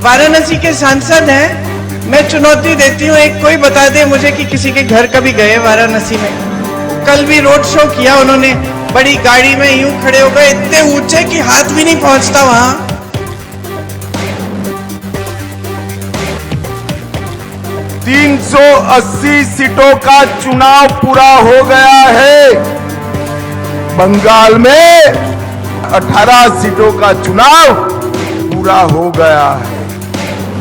वाराणसी के सांसद हैं, मैं चुनौती देती हूँ, एक कोई बता दे मुझे कि किसी के घर कभी गए वाराणसी में। कल भी रोड शो किया उन्होंने, बड़ी गाड़ी में यूं खड़े हो गए, इतने ऊंचे कि हाथ भी नहीं पहुंचता वहां। 380 सीटों का चुनाव पूरा हो गया है। बंगाल में 18 सीटों का चुनाव पूरा हो गया है।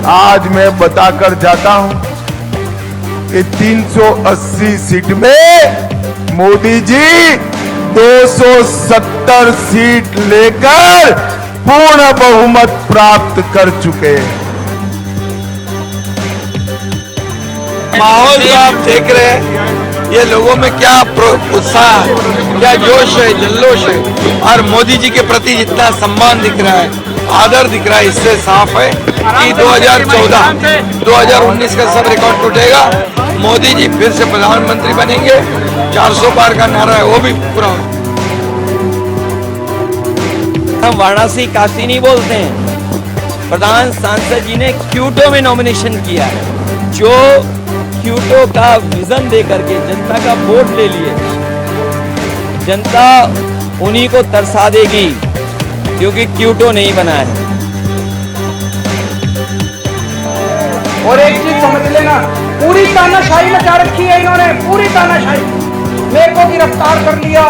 आज मैं बताकर जाता हूं कि 380 सीट में मोदी जी 270 सीट लेकर पूर्ण बहुमत प्राप्त कर चुके हैं। माहौल जो आप देख रहे हैं, ये लोगों में क्या उत्साह, क्या जोश है, जल्लोश है, और मोदी जी के प्रति जितना सम्मान दिख रहा है, आदर दिख रहा है, इससे साफ है कि 2014, 2019 का सब रिकॉर्ड टूटेगा। मोदी जी फिर से प्रधानमंत्री बनेंगे। 400 पार का नारा है, वो भी पूरा हो। हम वाराणसी काशी नहीं बोलते हैं। प्रधान सांसद जी ने क्यूटो में नॉमिनेशन किया है, जो क्यूटो का विजन दे करके जनता का वोट ले लिए। जनता उन्हीं को तरसा देगी क्योंकि क्यूटो नहीं बना है। और एक चीज समझ लेना, पूरी तानाशाही मचा रखी है इन्होंने, पूरी तानाशाही। मेरे को गिरफ्तार कर लिया,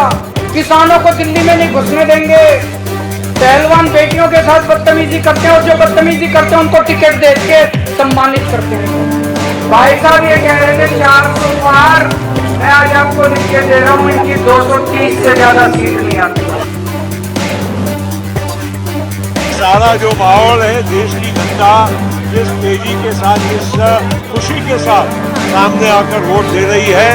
किसानों को दिल्ली में नहीं घुसने देंगे, पहलवान बेटियों के साथ बदतमीजी करते हैं, और जो बदतमीजी करते हैं उनको टिकट दे के सम्मानित करते हैं। भाई साहब ये कह रहे थे 400 पार, मैं आज आपको लिख के दे रहा हूँ, इनकी 230 से ज्यादा सीट नहीं आती। सारा जो माहौल है, देश की जनता जिस तेजी के साथ, जिस खुशी के साथ सामने आकर वोट दे रही है,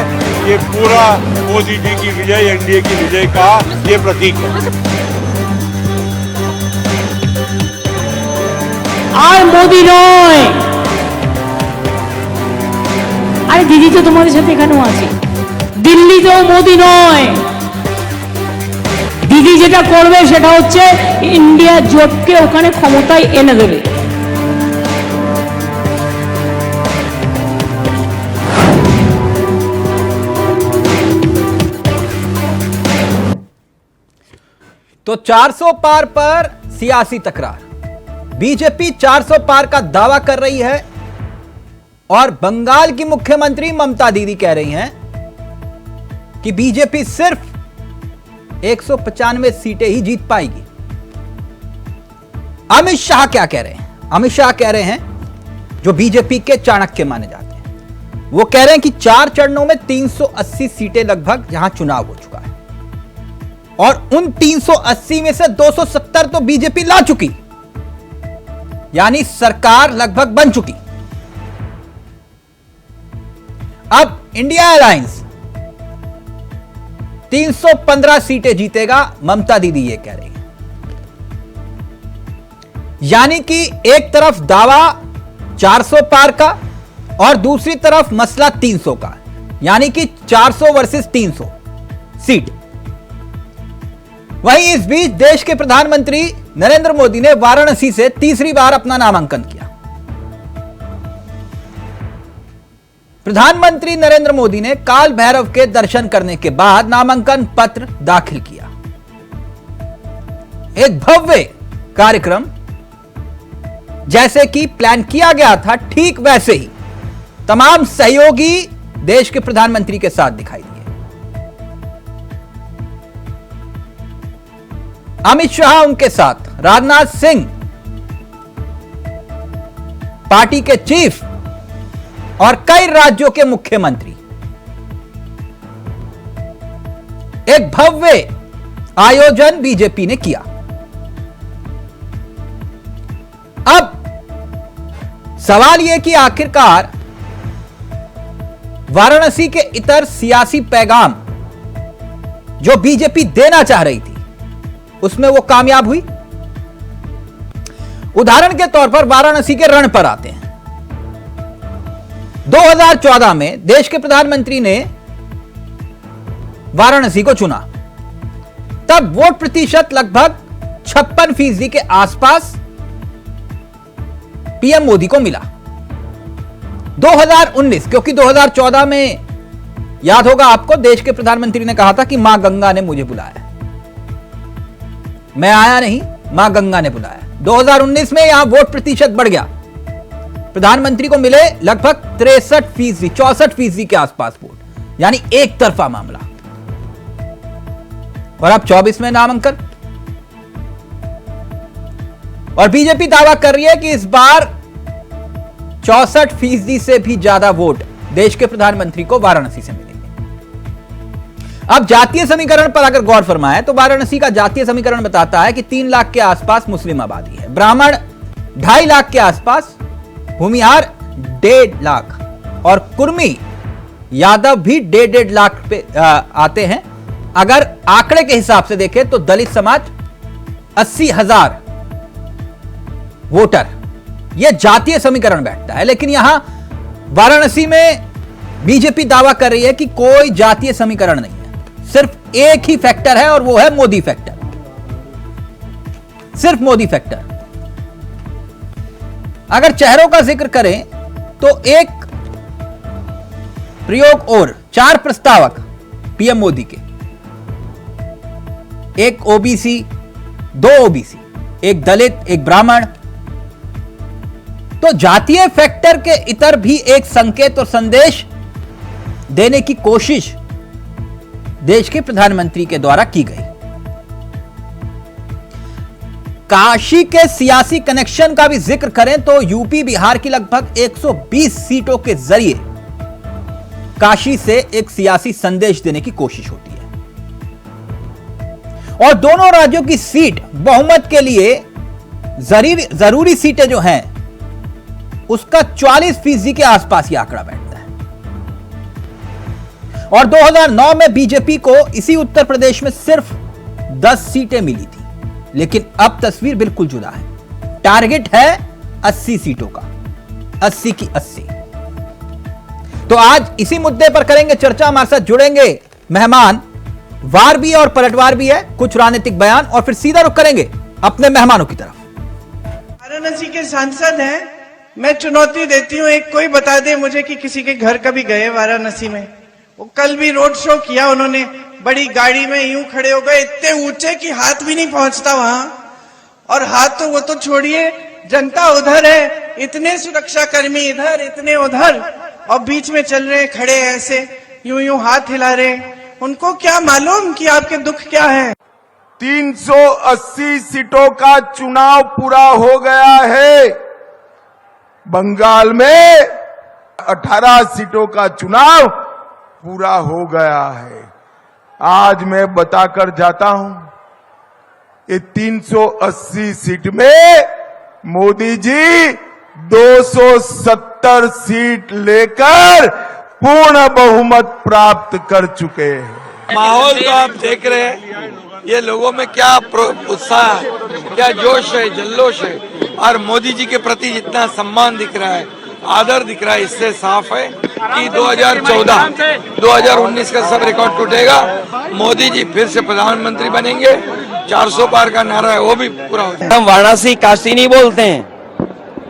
ये पूरा मोदी जी की विजय, एनडीए की विजय का ये प्रतीक है। আর মোদি নয়, আরে দিদি তো তোমাদের সাথে এখানেও আছে, দিল্লিতেও মোদি নয়। দিদি যেটা করবে সেটা হচ্ছে ইন্ডিয়া জোটকে ওখানে ক্ষমতায় এনে দেবে। तो 400 पार पर सियासी तकरार। बीजेपी 400 पार का दावा कर रही है और बंगाल की मुख्यमंत्री ममता दीदी कह रही हैं कि बीजेपी सिर्फ 195 सीटें ही जीत पाएगी। अमित शाह क्या कह रहे हैं? अमित शाह कह रहे हैं, जो बीजेपी के चाणक्य माने जाते हैं, वो कह रहे हैं कि 4 चरणों में 380 सीटें लगभग यहां चुनाव हो चुका है और उन 380 में से 270 तो बीजेपी ला चुकी, यानी सरकार लगभग बन चुकी। अब इंडिया अलायंस 315 सीटें जीतेगा, ममता दीदी ये कह रही है। यानी कि एक तरफ दावा 400 पार का और दूसरी तरफ मसला 300 का, यानी कि 400 वर्सेस 300 सीट। वहीं इस बीच देश के प्रधानमंत्री नरेंद्र मोदी ने वाराणसी से तीसरी बार अपना नामांकन किया। प्रधानमंत्री नरेंद्र मोदी ने काल भैरव के दर्शन करने के बाद नामांकन पत्र दाखिल किया। एक भव्य कार्यक्रम जैसे कि प्लान किया गया था, ठीक वैसे ही तमाम सहयोगी देश के प्रधानमंत्री के साथ दिखाई दिए। अमित शाह उनके साथ, राजनाथ सिंह, पार्टी के चीफ और कई राज्यों के मुख्यमंत्री। एक भव्य आयोजन बीजेपी ने किया। अब सवाल यह कि आखिरकार वाराणसी के इतर सियासी पैगाम जो बीजेपी देना चाह रही थी, उसमें वो कामयाब हुई। उदाहरण के तौर पर वाराणसी के रण पर आते हैं। 2014 में देश के प्रधानमंत्री ने वाराणसी को चुना, तब वोट प्रतिशत लगभग 56% के आसपास पीएम मोदी को मिला। 2019, क्योंकि 2014 में याद होगा आपको, देश के प्रधानमंत्री ने कहा था कि मां गंगा ने मुझे बुलाया, मैं आया नहीं, मां गंगा ने बुलाया। 2019 में यहां वोट प्रतिशत बढ़ गया, प्रधानमंत्री को मिले लगभग 63%, 64% के आसपास वोट, यानी एक तरफा मामला। और अब 24 में नामांकन, और बीजेपी दावा कर रही है कि इस बार 64% से भी ज्यादा वोट देश के प्रधानमंत्री को वाराणसी से मिलेंगे। अब जातीय समीकरण पर अगर गौर फरमाएं तो वाराणसी का जातीय समीकरण बताता है कि 3 लाख के आसपास मुस्लिम आबादी है, ब्राह्मण 2.5 लाख के आसपास, भूमिहार 1.5 लाख और कुर्मी यादव भी 1.5 लाख पे आते हैं। अगर आंकड़े के हिसाब से देखें तो दलित समाज 80,000 वोटर, यह जातीय समीकरण बैठता है। लेकिन यहां वाराणसी में बीजेपी दावा कर रही है कि कोई जातीय समीकरण नहीं है, सिर्फ एक ही फैक्टर है और वो है मोदी फैक्टर, सिर्फ मोदी फैक्टर। अगर चेहरों का जिक्र करें तो एक प्रयोग और 4 प्रस्तावक पीएम मोदी के, एक ओबीसी, 2 ओबीसी, एक दलित, एक ब्राह्मण। तो जातीय फैक्टर के इतर भी एक संकेत और संदेश देने की कोशिश देश के प्रधानमंत्री के द्वारा की गई। काशी के सियासी कनेक्शन का भी जिक्र करें तो यूपी बिहार की लगभग 120 सीटों के जरिए काशी से एक सियासी संदेश देने की कोशिश होती है। और दोनों राज्यों की सीट बहुमत के लिए जरूरी सीटें जो हैं उसका 44% के आसपास यह आंकड़ा बैठता है। और 2009 में बीजेपी को इसी उत्तर प्रदेश में सिर्फ 10 सीटें मिली थी, लेकिन अब तस्वीर बिल्कुल जुदा है। टारगेट है 80 सीटों का, 80 की 80। तो आज इसी मुद्दे पर करेंगे चर्चा। हमारे साथ जुड़ेंगे मेहमान, वार भी और पलटवार भी है, कुछ राजनीतिक बयान, और फिर सीधा रुख करेंगे अपने मेहमानों की तरफ। वाराणसी के सांसद हैं, मैं चुनौती देती हूँ, एक कोई बता दे मुझे कि किसी के घर कभी गए वाराणसी में। वो कल भी रोड शो किया उन्होंने, बड़ी गाड़ी में यूं खड़े हो गए, इतने ऊंचे कि हाथ भी नहीं पहुंचता वहां। और हाथ तो वो तो छोड़िए, जनता उधर है, इतने सुरक्षा कर्मी इधर, इतने उधर, और बीच में चल रहे खड़े ऐसे यूं यूं हाथ हिला रहे। उनको क्या मालूम कि आपके दुख क्या है। 380 सीटों का चुनाव पूरा हो गया है। बंगाल में 18 सीटों का चुनाव पूरा हो गया है। आज मैं बताकर जाता हूं, ये 380 सीट में मोदी जी 270 सीट लेकर पूर्ण बहुमत प्राप्त कर चुके हैं। माहौल तो आप देख रहे हैं, ये लोगों में क्या उत्साह, क्या जोश है, जल्लोश है, और मोदी जी के प्रति जितना सम्मान दिख रहा है, आदर दिख रहा है, इससे साफ है कि 2014, 2019 का सब रिकॉर्ड टूटेगा। मोदी जी फिर से प्रधानमंत्री बनेंगे। 400 पार का नारा है वो भी पूरा हो जाएगा। हम वाराणसी काशी नहीं बोलते हैं,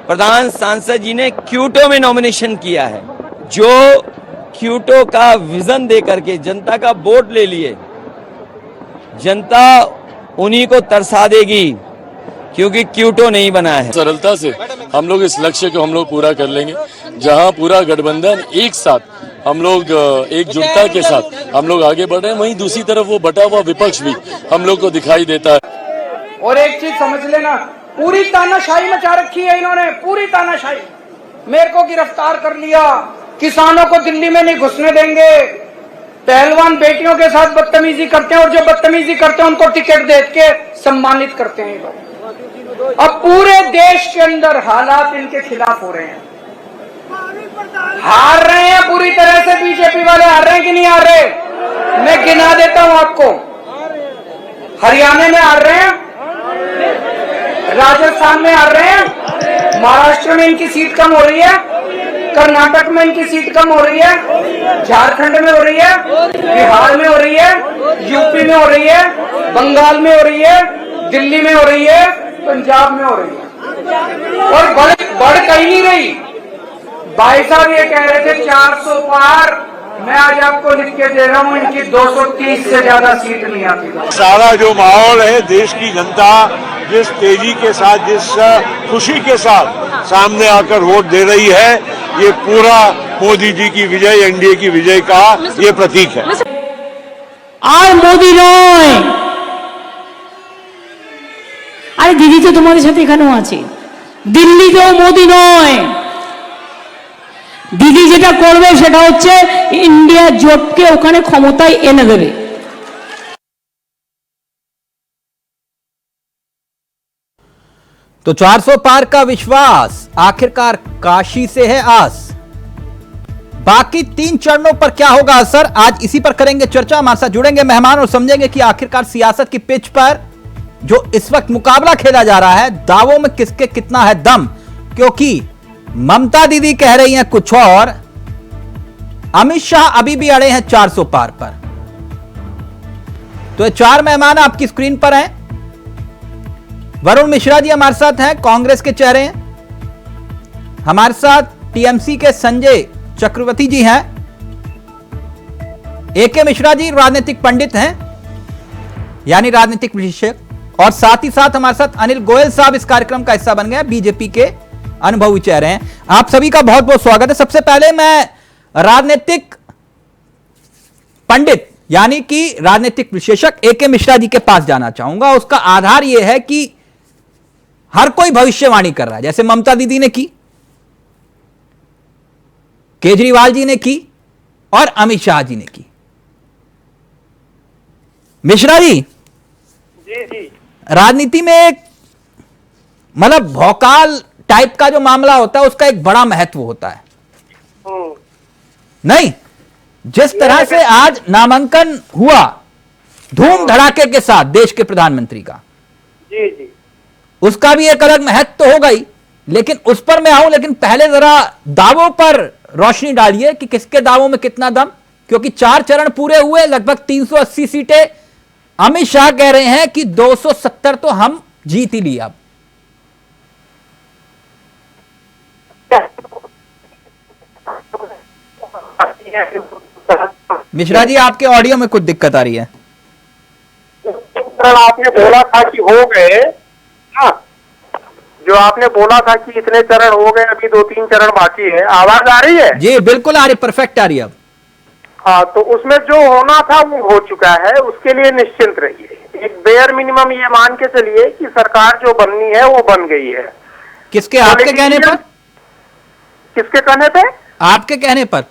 प्रधान सांसद जी ने क्यूटो में नॉमिनेशन किया है। जो क्यूटो का विजन दे करके जनता का वोट ले लिए, जनता उन्हीं को तरसा देगी, क्योंकि क्यूटो नहीं बना है। सरलता से हम लोग इस लक्ष्य को हम लोग पूरा कर लेंगे, जहां पूरा गठबंधन एक साथ, हम लोग एकजुटता के साथ हम लोग आगे बढ़ रहे हैं, वहीं दूसरी तरफ वो बटा हुआ विपक्ष भी हम लोग को दिखाई देता है। और एक चीज समझ लेना, पूरी तानाशाही मचा रखी है इन्होंने, पूरी तानाशाही। मेरे को गिरफ्तार कर लिया, किसानों को दिल्ली में नहीं घुसने देंगे, पहलवान बेटियों के साथ बदतमीजी करते हैं, और जो बदतमीजी करते हैं उनको टिकट दे के सम्मानित करते हैं ये लोग। अब पूरे देश के अंदर हालात इनके खिलाफ हो रहे हैं, हार रहे हैं पूरी तरह से। बीजेपी वाले हार रहे हैं कि नहीं हार रहे? मैं गिना देता हूं आपको। हरियाणा में हार रहे हैं, राजस्थान में हार रहे हैं, महाराष्ट्र में इनकी सीट कम हो रही है, कर्नाटक में इनकी सीट कम हो रही है, झारखंड में हो रही है, बिहार में हो रही है, यूपी में हो रही है, बंगाल में हो रही है, दिल्ली में हो रही है, पंजाब में हो रही है। और बढ़ कहीं नहीं रही। भाई साहब ये कह रहे थे 400 पार, मैं आज आपको लिख के दे रहा हूं इनकी 230 से ज्यादा सीट नहीं आती। सारा जो माहौल है, देश की जनता जिस तेजी के साथ, जिस खुशी के साथ सामने आकर वोट दे रही है, ये पूरा मोदी जी की विजय, एनडीए की विजय का ये प्रतीक है। আর মোদি নয়। আরে দিদি তো তোমাদের সাথে এখানেও আছে, দিল্লিতেও মোদি নয়। দিদি যেটা করবে সেটা হচ্ছে ইন্ডিয়া জোটকে ওখানে ক্ষমতায় এনে দেবে। तो 400 पार का विश्वास, आखिरकार काशी से है आस। बाकी 3 चरणों पर क्या होगा असर, आज इसी पर करेंगे चर्चा। हमारे साथ जुड़ेंगे मेहमान और समझेंगे कि आखिरकार सियासत की पिच पर जो इस वक्त मुकाबला खेला जा रहा है, दावों में किसके कितना है दम। क्योंकि ममता दीदी कह रही हैं कुछ और, अमित शाह अभी भी अड़े हैं 400 पार पर। तो ये 4 मेहमान आपकी स्क्रीन पर हैं। वरुण मिश्रा जी हमारे साथ हैं, कांग्रेस के चेहरे हैं। हमारे साथ टीएमसी के संजय चक्रवर्ती जी हैं। एके मिश्रा जी राजनीतिक पंडित हैं, यानी राजनीतिक विशेषज्ञ। और साथ ही साथ हमारे साथ अनिल गोयल साहब इस कार्यक्रम का हिस्सा बन गए, बीजेपी के अनुभवी चेहरे हैं। आप सभी का बहुत बहुत स्वागत है। सबसे पहले मैं राजनीतिक पंडित यानी कि राजनीतिक विशेषज्ञ एके मिश्रा जी के पास जाना चाहूंगा। उसका आधार यह है कि हर कोई भविष्यवाणी कर रहा है, जैसे ममता दीदी ने की, केजरीवाल जी ने की और अमित शाह जी ने की। मिश्रा जी, राजनीति में एक मतलब भौकाल टाइप का जो मामला होता है उसका एक बड़ा महत्व होता है, नहीं? जिस तरह से आज नामांकन हुआ धूम धड़ाके के साथ देश के प्रधानमंत्री का, जी जी, उसका भी एक अलग महत्व तो होगा ही, लेकिन उस पर मैं आऊं। लेकिन पहले जरा दावों पर रोशनी डालिए कि किसके दावों में कितना दम, क्योंकि 4 चरण पूरे हुए, लगभग 380 सीटें। अमित शाह कह रहे हैं कि 270 तो हम जीत ही लिए। अब मिश्रा जी आपके ऑडियो में कुछ दिक्कत आ रही है। आपने बोला था कि हो गए ना, जो आपने बोला था कि इतने चरण हो गए, अभी 2-3 चरण बाकी है। आवाज आ रही है? जी बिल्कुल आ रही, परफेक्ट आ रही है अब। हाँ, तो उसमें जो होना था वो हो चुका है, उसके लिए निश्चिंत रहिए। एक बेयर मिनिमम ये मान के चलिए कि सरकार जो बननी है वो बन गई है। किसके, आपके कहने पर? किसके कहने पे? आपके कहने पर।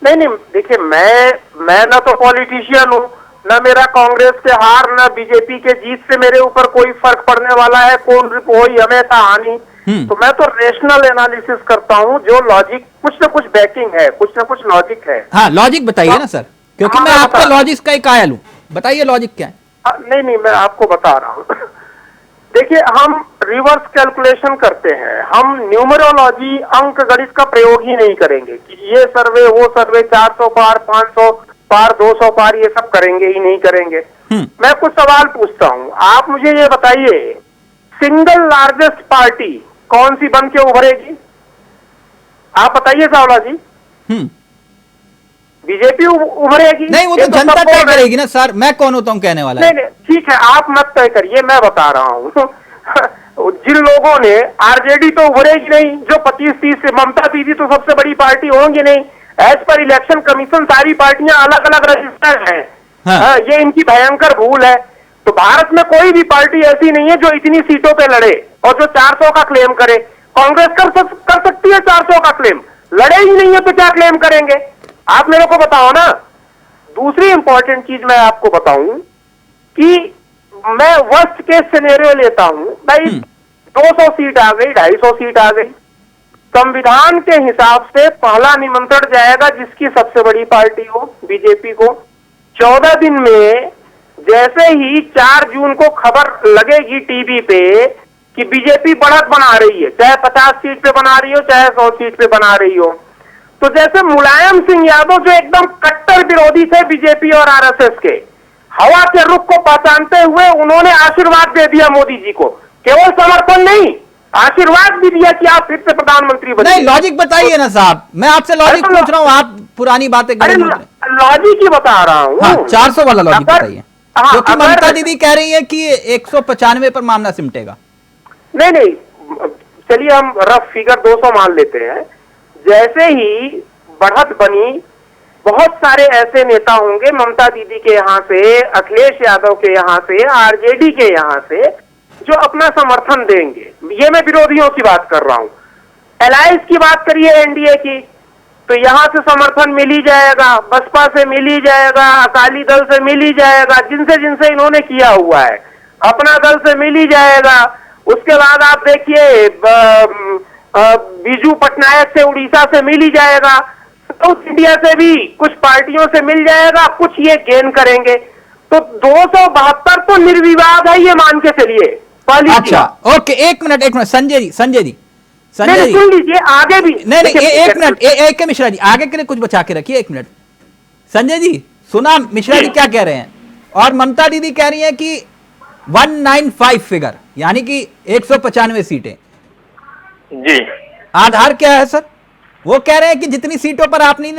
नहीं, देखिए मैं ना तो पॉलिटिशियन हूँ, न मेरा कांग्रेस के हार न बीजेपी के जीत से मेरे ऊपर कोई फर्क पड़ने वाला है। कौन कोई हमें था हानि, तो मैं तो रेशनल एनालिसिस करता हूँ, जो लॉजिक कुछ न कुछ बैकिंग है, कुछ न कुछ लॉजिक है। हाँ लॉजिक बताइए ना सर, क्योंकि मैं आपके लॉजिक का ही कायल हूँ। बताइए लॉजिक क्या है। नहीं मैं आपको बता रहा हूँ। देखिए, हम रिवर्स कैलकुलेशन करते हैं, हम न्यूमरोलॉजी अंक गणित का प्रयोग ही नहीं करेंगे कि ये सर्वे वो सर्वे 400 पार 500 पार 200 पार ये सब करेंगे ही नहीं करेंगे। मैं कुछ सवाल पूछता हूँ, आप मुझे ये बताइए, सिंगल लार्जेस्ट पार्टी कौन सी बन के उभरेगी? आप बताइए सावला जी। बीजेपी उभरेगी? नहीं, वो तो जनता तय करेगी ना सर, मैं कौन होता हूँ कहने वाला। नहीं ठीक है, आप मत तय करिए, मैं बता रहा हूँ। जिन लोगों ने, आरजेडी तो उभरेगी नहीं, जो 25-30 से, ममता दीदी तो सबसे बड़ी पार्टी होंगी नहीं। एज पर इलेक्शन कमीशन सारी पार्टियां अलग अलग रजिस्टर्ड हैं। हाँ, ये इनकी भयंकर भूल है। तो भारत में कोई भी पार्टी ऐसी नहीं है जो इतनी सीटों पे लड़े और जो 400 का क्लेम करे। कांग्रेस कर सकती है 400 का क्लेम, लड़े ही नहीं है तो क्या क्लेम करेंगे? आप मेरे को बताओ ना। दूसरी इंपॉर्टेंट चीज मैं आपको बताऊं कि मैं वर्स्ट केस सिनेरियो लेता हूं भाई, 200 सीट आ गई, 250 सीट आ गई, संविधान के हिसाब से पहला निमंत्रण जाएगा जिसकी सबसे बड़ी पार्टी हो, बीजेपी को। 14 दिन में जैसे ही 4 जून को खबर लगेगी टीवी पे कि बीजेपी बढ़त बना रही है, चाहे 50 सीट पे बना रही हो चाहे 100 सीट पे बना रही हो, तो जैसे मुलायम सिंह यादव जो एकदम कट्टर विरोधी थे बीजेपी और आरएसएस के, हवा के रुख को पहचानते हुए उन्होंने आशीर्वाद दे दिया मोदी जी को। केवल समर्थन नहीं, आशीर्वाद भी दिया कि आप फिर से प्रधानमंत्री बने। नहीं, लॉजिक बताइए ना साहब, मैं आपसे लॉजिक पूछ रहा हूँ, आप पुरानी बातें अरे लॉजिक ही बता रहा हूँ। हाँ, 400 वाला लॉजिक बताइए, क्योंकि ममता अगर दीदी कह रही है कि 195 पर मामला सिमटेगा। नहीं, चलिए हम रफ फिगर 200 मान लेते हैं। जैसे ही बढ़त बनी, बहुत सारे ऐसे नेता होंगे ममता दीदी के यहाँ से, अखिलेश यादव के यहाँ से, आरजेडी के यहाँ से, जो अपना समर्थन देंगे। ये मैं विरोधियों की बात कर रहा हूँ। अलायंस की बात करिए एनडीए की, तो यहाँ से समर्थन मिल ही जाएगा, बसपा से मिल ही जाएगा, अकाली दल से मिल ही जाएगा, जिनसे जिनसे इन्होंने किया हुआ है, अपना दल से मिल ही जाएगा। उसके बाद आप देखिए बीजू पटनायक से उड़ीसा से मिल ही जाएगा, साउथ इंडिया से भी कुछ पार्टियों से मिल जाएगा, कुछ ये गेन करेंगे। तो 272 तो निर्विवाद है, ये मान के चलिए। अच्छा, ओके, एक मिनट संजय जी सुन लीजिए, आगे भी नहीं, एक मिनट, एक मिश्रा जी आगे के लिए कुछ बचा के रखिए, एक मिनट। संजय जी सुना मिश्रा जी क्या कह रहे हैं, और ममता दीदी कह रही हैं कि 195 फिगर, यानी कि 195 सीटें जी। आधार क्या है सर? वो कह रहे हैं कि जितनी सीटों पर आप नहीं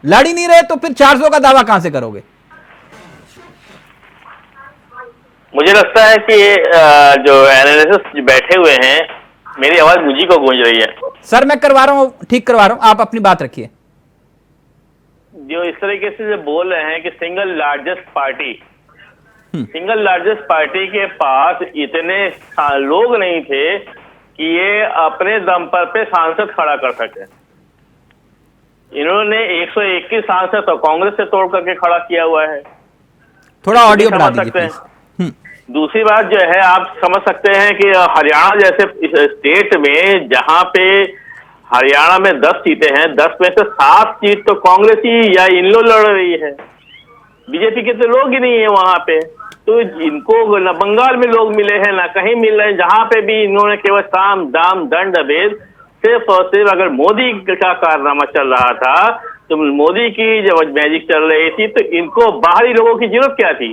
लड़ ही नहीं रहे, तो फिर 400 का दावा कहां से करोगे? मुझे लगता है कि जो एनालिस्ट बैठे हुए हैं, मेरी आवाज मुझी को गूंज रही है। सर मैं करवा रहा हूँ, ठीक करवा रहा हूँ, आप अपनी बात रखिए। जो इस तरीके से जो बोल रहे हैं कि सिंगल लार्जेस्ट पार्टी के पास इतने लोग नहीं थे कि ये अपने दम पर सांसद खड़ा कर सके। इन्होंने 121 सांसद तो कांग्रेस से तोड़ करके खड़ा किया हुआ है। थोड़ा ऑडियो बढ़ा दीजिए। दूसरी बात जो है, आप समझ सकते हैं कि हरियाणा जैसे स्टेट में, जहां पे हरियाणा में 10 सीटें हैं, 10 में से 7 सीट तो कांग्रेस ही या इन लोग लड़ रही है, बीजेपी के तो लोग ही नहीं है वहां पे। तो इनको न बंगाल में लोग मिले हैं, ना कहीं मिल रहे हैं, जहां पे भी इन्होंने केवल साम दाम दंड भेद, सिर्फ और सिर्फ अगर मोदी का कारनामा चल रहा था, तो मोदी की जब मैजिक चल रही थी, तो इनको बाहरी लोगों की जरूरत क्या थी?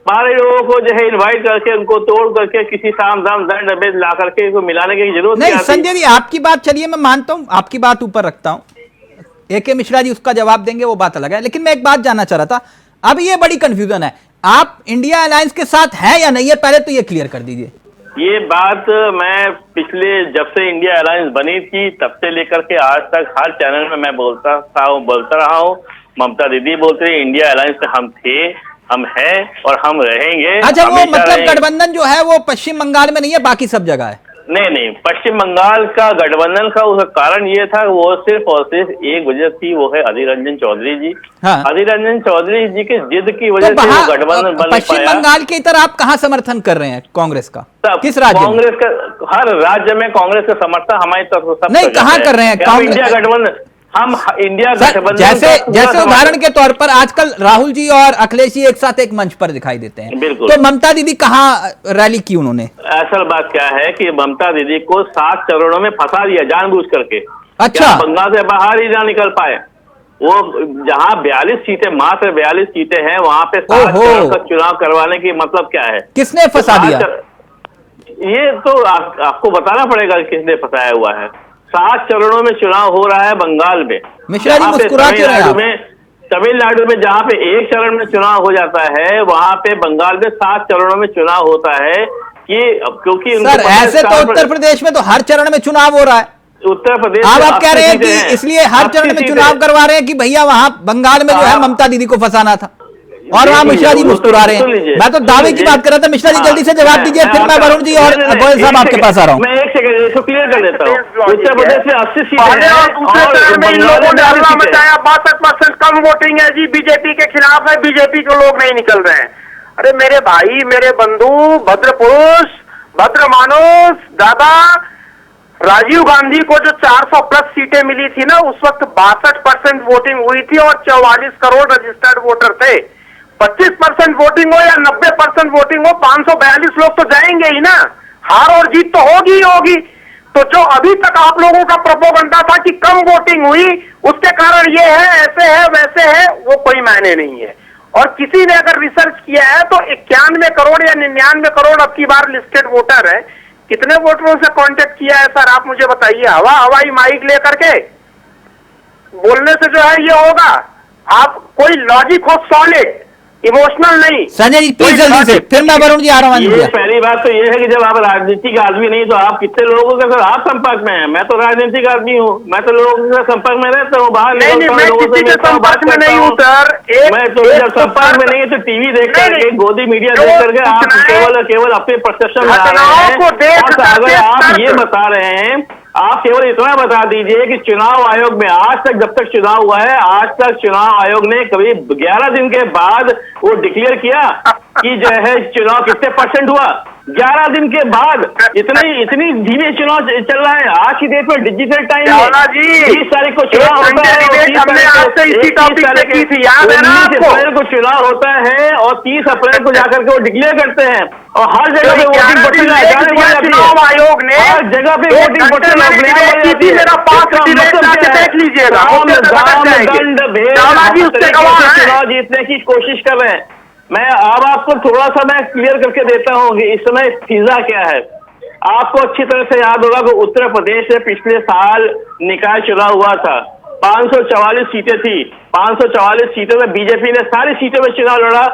बाहरी लोगों को जो है इनवाइट करके, उनको तोड़ करके, किसी साम दाम दंड भेद ला करके इनको मिलाने की जरूरत नहीं। संजय जी आपकी बात चलिए मैं मानता हूं, आपकी बात ऊपर रखता हूं, AK मिश्रा जी उसका जवाब देंगे, वो बात अलग है। लेकिन मैं एक बात जानना चाह रहा था, अब ये बड़ी कंफ्यूजन है, आप इंडिया अलायंस के साथ हैं या नहीं है, पहले तो ये क्लियर कर दीजिए। ये बात मैं पिछले जब से इंडिया अलायंस बनी थी तब से लेकर के आज तक हर चैनल में मैं बोलता रहा हूँ। ममता दीदी बोलते रही इंडिया अलायंस में हम थे, हम हैं और हम रहेंगे। अच्छा, वो मतलब गठबंधन जो है वो पश्चिम बंगाल में नहीं है, बाकी सब जगह है? नहीं, पश्चिम बंगाल का गठबंधन का उसका कारण ये था, वो सिर्फ और सिर्फ एक वजह थी, वो है अधीर रंजन चौधरी जी। हाँ। अधीर रंजन चौधरी जी के जिद की वजह से वो गठबंधन बन पश्चिम बंगाल के इतर आप कहाँ समर्थन कर रहे हैं कांग्रेस का? किस राज्य? कांग्रेस का हर राज्य में कांग्रेस का समर्थन हमारी तरफ से नहीं, कहाँ कर रहे हैं? इंडिया गठबंधन, हम इंडिया गठबंधन जैसे उदाहरण के तौर पर आजकल राहुल जी और अखिलेश जी एक साथ एक मंच पर दिखाई देते हैं, बिल्कुल। तो ममता दीदी कहाँ रैली की उन्होंने? असल बात क्या है कि ममता दीदी को 7 चरणों में फंसा दिया जानबूझ करके। अच्छा, बंगाल से बाहर ही ना निकल पाए। वो जहाँ 42 सीटें, मात्र 42 सीटें हैं, वहां पे 7 चरणों का चुनाव करवाने की मतलब क्या है? किसने फंसा दिया? ये तो आपको बताना पड़ेगा किसने फंसाया हुआ है। 7 चरणों में चुनाव हो रहा है बंगाल में। मिश्रा जी मुस्कुरा क्यों रहे हैं? तमिलनाडु में जहाँ पे 1 चरण में चुनाव हो जाता है, वहाँ पे बंगाल में 7 चरणों में चुनाव होता है। कि क्योंकि सर ऐसे तो उत्तर प्रदेश में तो हर चरण में चुनाव हो रहा है। उत्तर प्रदेश आप कह रहे हैं कि इसलिए हर चरण में चुनाव करवा रहे हैं कि भैया वहां बंगाल में जो है ममता दीदी को फंसाना था, और वहां मिश्रा जी मुस्कुरा रहे हैं। मैं तो दावे की बात कर रहा था। मिश्रा जी जल्दी से जवाब दीजिए, फिर मैं वरुण जी और गोयल साहब आपके पास आ रहा हूँ। मैं एक सेकंड इसको क्लियर कर देता हूँ। उत्तर प्रदेश में 80 सीटें और दूसरे चरण में इन लोगों ने हल्ला मचाया, 62% कम वोटिंग है जी, बीजेपी के खिलाफ है, बीजेपी के लोग नहीं निकल रहे हैं। अरे मेरे भाई, मेरे बंधु, भद्र पुरुष, भद्र मानुस, दादा, राजीव गांधी को जो 400 प्लस सीटें मिली थी ना, उस वक्त 62% वोटिंग हुई थी और 44 करोड़ रजिस्टर्ड वोटर थे। 25% वोटिंग हो या 90% वोटिंग हो, 542 लोग तो जाएंगे ही ना। हार और जीत तो होगी ही होगी। तो जो अभी तक आप लोगों का प्रोपोगंडा था कि कम वोटिंग हुई, उसके कारण ये है, ऐसे है, वैसे है, वो कोई मायने नहीं है। और किसी ने अगर रिसर्च किया है तो 91 करोड़ या 99 करोड़ अब की बार लिस्टेड वोटर है। कितने वोटरों से कांटेक्ट किया है सर, आप मुझे बताइए। हवाई माइक लेकर के बोलने से जो है ये होगा? आप कोई लॉजिक हो, सॉलिड, इमोशनल नहीं। संजय जी प्लीज जल्दी से, फिर मैं वरुण जी आ रहा हूँ। ये पहली बात तो ये है कि जब आप राजनीतिक आदमी नहीं तो आप कितने लोगों के साथ आप संपर्क में हैं? मैं तो राजनीतिक आदमी हूँ, मैं तो लोगों के साथ संपर्क में रहता हूँ, बाहर नहीं, मैं किसी के संपर्क में नहीं हूँ सर। मैं तो जब संपर्क में नहीं है तो टीवी देख करके, गोदी मीडिया देख करके आप केवल अपने परसेप्शन में आ रहे हैं। अगर आप ये बता रहे हैं, आप केवल इतना बता दीजिए कि चुनाव आयोग में आज तक, जब तक चुनाव हुआ है, आज तक चुनाव आयोग ने कभी 11 दिन के बाद वो डिक्लेयर किया कि जो है चुनाव कितने % हुआ? 11 दिन के बाद इतनी धीमे चुनाव चल रहा है। आज की डेट में डिजिटल टाइम है, 30 तारीख को चुनाव होता है, 30 अप्रैल को चुनाव होता है और 30 अप्रैल को जाकर के वो डिक्लेयर करते हैं और हर जगह पे वोटिंग पर्ची चुनाव आयोग ने हर जगह पे वोटिंग पर्ची देख लीजिएगा। चुनाव जीतने की कोशिश कर रहे हैं। मैं अब आपको थोड़ा सा मैं क्लियर करके देता हूँ कि इस समय फिजा क्या है। आपको अच्छी तरह से याद होगा कि उत्तर प्रदेश में पिछले साल निकाय चुनाव हुआ था, 544 सीटें थी। 544 सीटों में बीजेपी ने सारी सीटों में चुनाव लड़ा,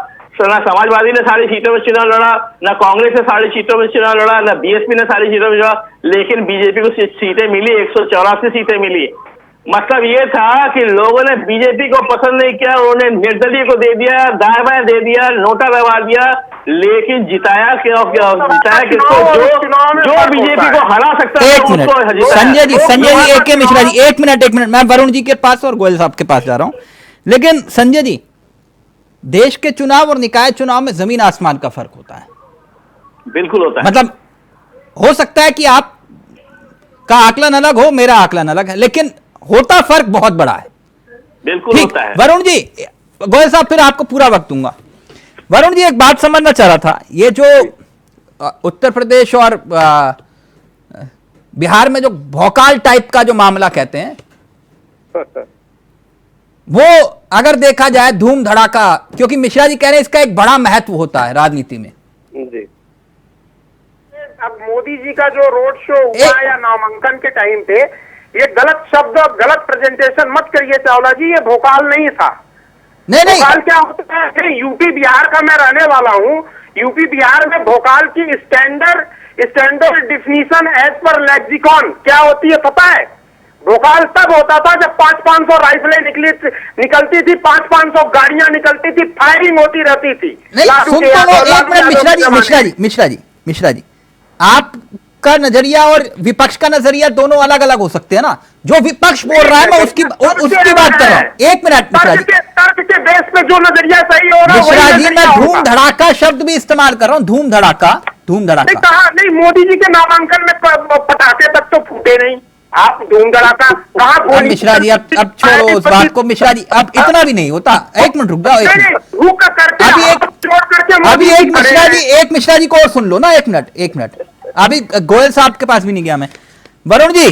ना समाजवादी ने सारी सीटों में चुनाव लड़ा, ना कांग्रेस ने सारी सीटों में चुनाव लड़ा, ना बीएसपी ने सारी सीटों में लड़ा, लेकिन बीजेपी को सीटें मिली, 184 सीटें मिली। मतलब ये था कि लोगों ने बीजेपी को पसंद नहीं किया, उन्होंने निर्दलीय को दे दिया, दाएं बाएं दे दिया, नोटा दबा दिया, लेकिन जिताया जिताया किसको? जो बीजेपी को हरा सकता है। एक मिनट संजय जी, एक मिश्रा जी, एक मिनट, मैं वरुण जी के पास और गोयल साहब के पास जा रहा हूं। लेकिन संजय जी, देश के चुनाव और निकाय चुनाव में जमीन आसमान का फर्क होता है। बिल्कुल होता है। मतलब हो सकता है कि आप का आकलन अलग हो, मेरा आकलन अलग है, लेकिन होता फर्क बहुत बड़ा है। बिल्कुल होता है। वरुण जी, गोयल साहब फिर आपको पूरा वक्त दूंगा। वरुण जी, एक बात समझना चाह रहा था, ये जो उत्तर प्रदेश और बिहार में जो भौकाल टाइप का जो मामला कहते हैं, वो अगर देखा जाए धूम धड़ाका, क्योंकि मिश्रा जी कह रहे हैं इसका एक बड़ा महत्व होता है राजनीति में जी। अब मोदी जी का जो रोड शो हुआ या नामांकन के टाइम पे, ये गलत शब्द और गलत प्रेजेंटेशन मत करिए चावला जी, ये भोकाल नहीं था। नहीं भोकाल क्या होता है? यूपी बिहार का मैं रहने वाला हूँ। यूपी बिहार में भोकाल की standard definition as per lexicon क्या होती है पता है? भोकाल तब होता था जब 500 राइफलें निकलती थी, 500 गाड़ियां निकलती थी, फायरिंग होती रहती थी। मिश्रा जी, आपका नजरिया और विपक्ष का नजरिया दोनों अलग अलग हो सकते हैं ना। जो विपक्ष बोल रहा है मैं उसकी बात कर रहा हूँ। एक मिनट मिश्रा जी, तर्क के बेस पे जो नजरिया सही हो रहा है, मिश्रा जी मैं धूम धड़ाका शब्द भी इस्तेमाल कर रहा हूँ। धूम धड़ाका नहीं, मोदी जी के नामांकन में पटाखे तक तो फूटे नहीं, आप धूम धड़ाका कहाँ? मिश्रा जी अब छोड़ो उस बात को। मिश्रा जी अब इतना भी नहीं होता। एक मिनट रुक जाओ, एक मिश्रा जी को और सुन लो ना। एक मिनट अभी गोयल साहब के पास भी नहीं गया मैं। वरुण जी,